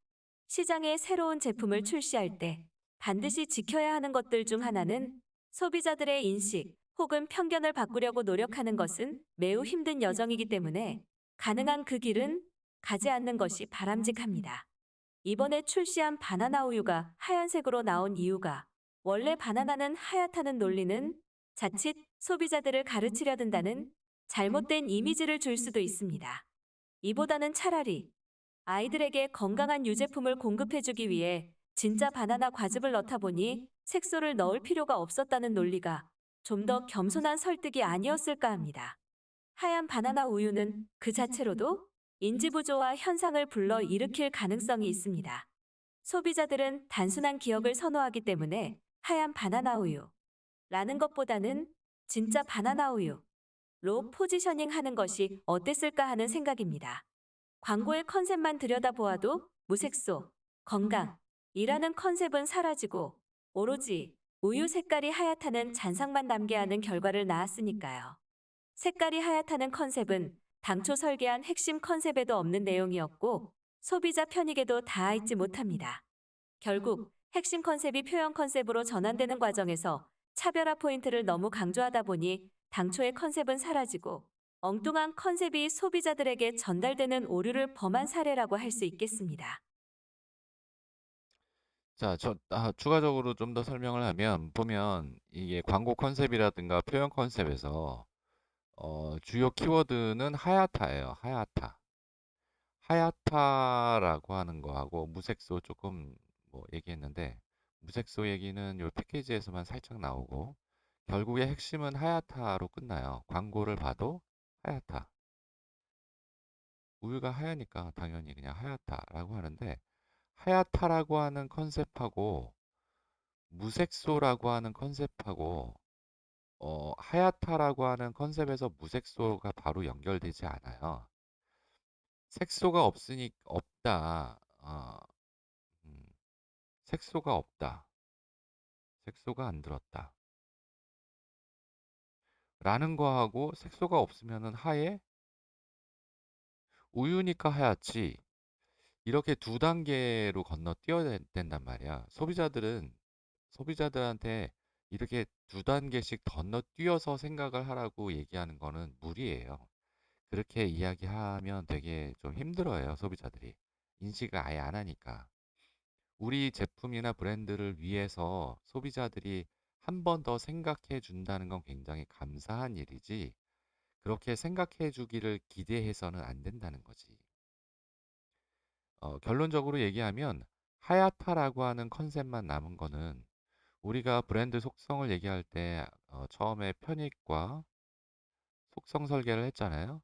시장에 새로운 제품을 출시할 때 반드시 지켜야 하는 것들 중 하나는 소비자들의 인식 혹은 편견을 바꾸려고 노력하는 것은 매우 힘든 여정이기 때문에 가능한 그 길은 가지 않는 것이 바람직합니다. 이번에 출시한 바나나 우유가 하얀색으로 나온 이유가 원래 바나나는 하얗다는 논리는 자칫 소비자들을 가르치려 든다는 잘못된 이미지를 줄 수도 있습니다. 이보다는 차라리 아이들에게 건강한 유제품을 공급해주기 위해 진짜 바나나 과즙을 넣다 보니 색소를 넣을 필요가 없었다는 논리가 좀 더 겸손한 설득이 아니었을까 합니다. 하얀 바나나 우유는 그 자체로도 인지부조화 현상을 불러 일으킬 가능성이 있습니다. 소비자들은 단순한 기억을 선호하기 때문에 하얀 바나나 우유라는 것보다는 진짜 바나나 우유로 포지셔닝 하는 것이 어땠을까 하는 생각입니다. 광고의 컨셉만 들여다보아도 무색소, 건강이라는 컨셉은 사라지고 오로지 우유 색깔이 하얗다는 잔상만 남게 하는 결과를 낳았으니까요. 색깔이 하얗다는 컨셉은 당초 설계한 핵심 컨셉에도 없는 내용이었고 소비자 편익에도 닿아 있지 못합니다. 결국 핵심 컨셉이 표현 컨셉으로 전환되는 과정에서 차별화 포인트를 너무 강조하다 보니 당초의 컨셉은 사라지고 엉뚱한 컨셉이 소비자들에게 전달되는 오류를 범한 사례라고 할 수 있겠습니다. 자, 추가적으로 좀 더 설명을 하면 보면 이게 광고 컨셉이라든가 표현 컨셉에서 주요 키워드는 하얗다예요. 하얗다. 하얗다라고 하는 거하고 무색소 조금 뭐 얘기했는데 무색소 얘기는 요 패키지에서만 살짝 나오고 결국에 핵심은 하얗다로 끝나요. 광고를 봐도 하얗다. 우유가 하얘니까 당연히 그냥 하얗다라고 하는데 하얗다라고 하는 컨셉하고 무색소라고 하는 컨셉하고 하얗다라고 하는 컨셉에서 무색소가 바로 연결되지 않아요. 색소가 없으니 없다. 색소가 없다. 색소가 안 들었다. 라는 거하고 색소가 없으면은 하얘? 우유니까 하얗지. 이렇게 두 단계로 건너뛰어야 된단 말이야. 소비자들한테 이렇게 두 단계씩 건너뛰어서 생각을 하라고 얘기하는 거는 무리예요. 그렇게 이야기하면 되게 좀 힘들어요, 소비자들이. 인식을 아예 안 하니까. 우리 제품이나 브랜드를 위해서 소비자들이 한 번 더 생각해 준다는 건 굉장히 감사한 일이지, 그렇게 생각해 주기를 기대해서는 안 된다는 거지. 결론적으로 얘기하면 하야타라고 하는 컨셉만 남은 거는 우리가 브랜드 속성을 얘기할 때 처음에 편익과 속성 설계를 했잖아요.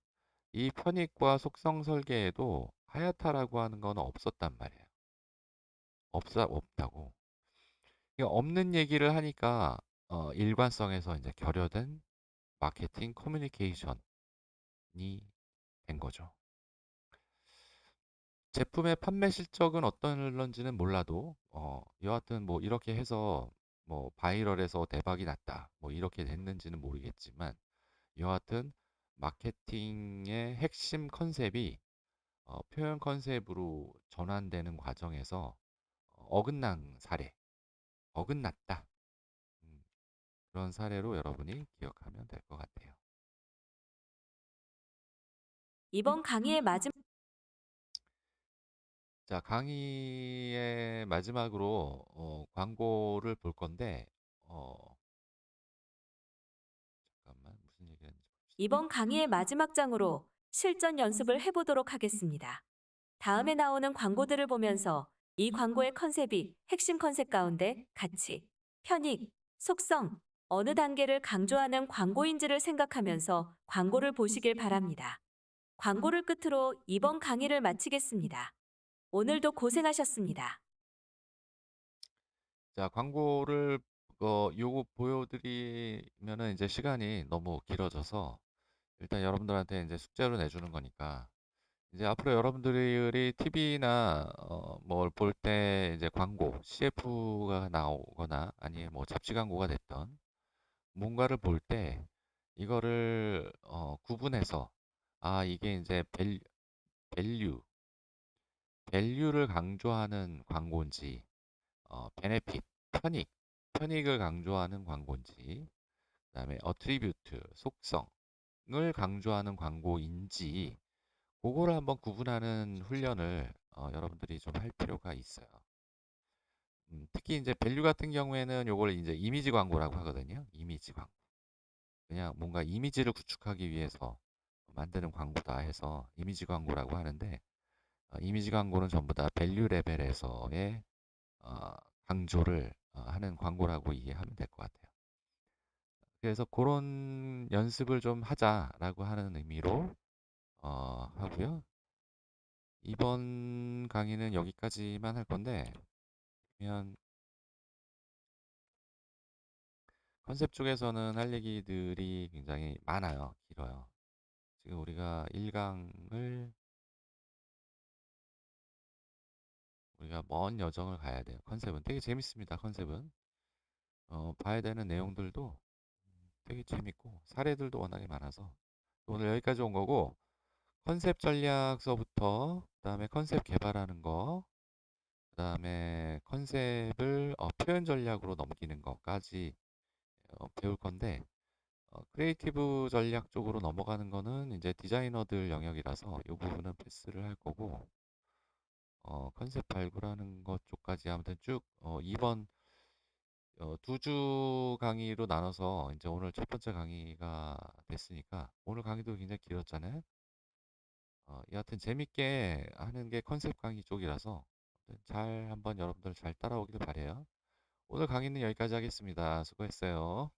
이 편익과 속성 설계에도 하야타라고 하는 건 없었단 말이에요. 없다고. 그러니까 없는 얘기를 하니까 일관성에서 이제 결여된 마케팅 커뮤니케이션이 된 거죠. 제품의 판매 실적은 어떨런지는 몰라도 여하튼 뭐 이렇게 해서 뭐 바이럴에서 대박이 났다 뭐 이렇게 됐는지는 모르겠지만 여하튼 마케팅의 핵심 컨셉이 표현 컨셉으로 전환되는 과정에서 어긋난 사례, 어긋났다. 그런 사례로 여러분이 기억하면 될 것 같아요. 이번 강의의 마지막 자, 강의의 마지막으로 광고를 볼 건데 잠깐만 무슨 얘기했는지 봅시다. 이번 강의의 마지막 장으로 실전 연습을 해보도록 하겠습니다. 다음에 나오는 광고들을 보면서 이 광고의 컨셉이 핵심 컨셉 가운데 가치, 편익, 속성, 어느 단계를 강조하는 광고인지를 생각하면서 광고를 보시길 바랍니다. 광고를 끝으로 이번 강의를 마치겠습니다. 오늘도 고생하셨습니다. 자, 광고를 요거 보여드리면은 이제 시간이 너무 길어져서 일단 여러분들한테 이제 숙제로 내주는 거니까 이제 앞으로 여러분들이 TV나 뭘 볼 때 이제 광고, CF가 나오거나 아니면 뭐 잡지 광고가 됐던 뭔가를 볼 때 이거를 구분해서 아 이게 이제 밸류, 밸류를 강조하는 광고인지 베네핏, 편익을 강조하는 광고인지 그다음에 어트리뷰트, 속성을 강조하는 광고인지 그거를 한번 구분하는 훈련을 여러분들이 좀 할 필요가 있어요. 특히 이제 밸류 같은 경우에는 요걸 이제 이미지 광고라고 하거든요. 이미지 광고. 그냥 뭔가 이미지를 구축하기 위해서 만드는 광고다 해서 이미지 광고라고 하는데 이미지 광고는 전부 다 밸류 레벨에서의 강조를 하는 광고라고 이해하면 될 것 같아요. 그래서 그런 연습을 좀 하자라고 하는 의미로 하고요. 이번 강의는 여기까지만 할 건데 그러면 컨셉 쪽에서는 할 얘기들이 굉장히 많아요. 길어요. 지금 우리가 1강을 우리가 먼 여정을 가야 돼요. 컨셉은 되게 재밌습니다. 컨셉은 봐야 되는 내용들도 되게 재밌고 사례들도 워낙에 많아서 오늘 여기까지 온 거고, 컨셉 전략서부터 그다음에 컨셉 개발하는 거, 그다음에 컨셉을 표현 전략으로 넘기는 것까지 배울 건데, 크리에이티브 전략 쪽으로 넘어가는 거는 이제 디자이너들 영역이라서 이 부분은 패스를 할 거고, 컨셉 발굴하는 것 쪽까지 아무튼 쭉 이번 2주 강의로 나눠서 이제 오늘 첫 번째 강의가 됐으니까, 오늘 강의도 굉장히 길었잖아요. 여하튼 재밌게 하는 게 컨셉 강의 쪽이라서 잘 한번 여러분들 잘 따라오길 바래요. 오늘 강의는 여기까지 하겠습니다. 수고했어요.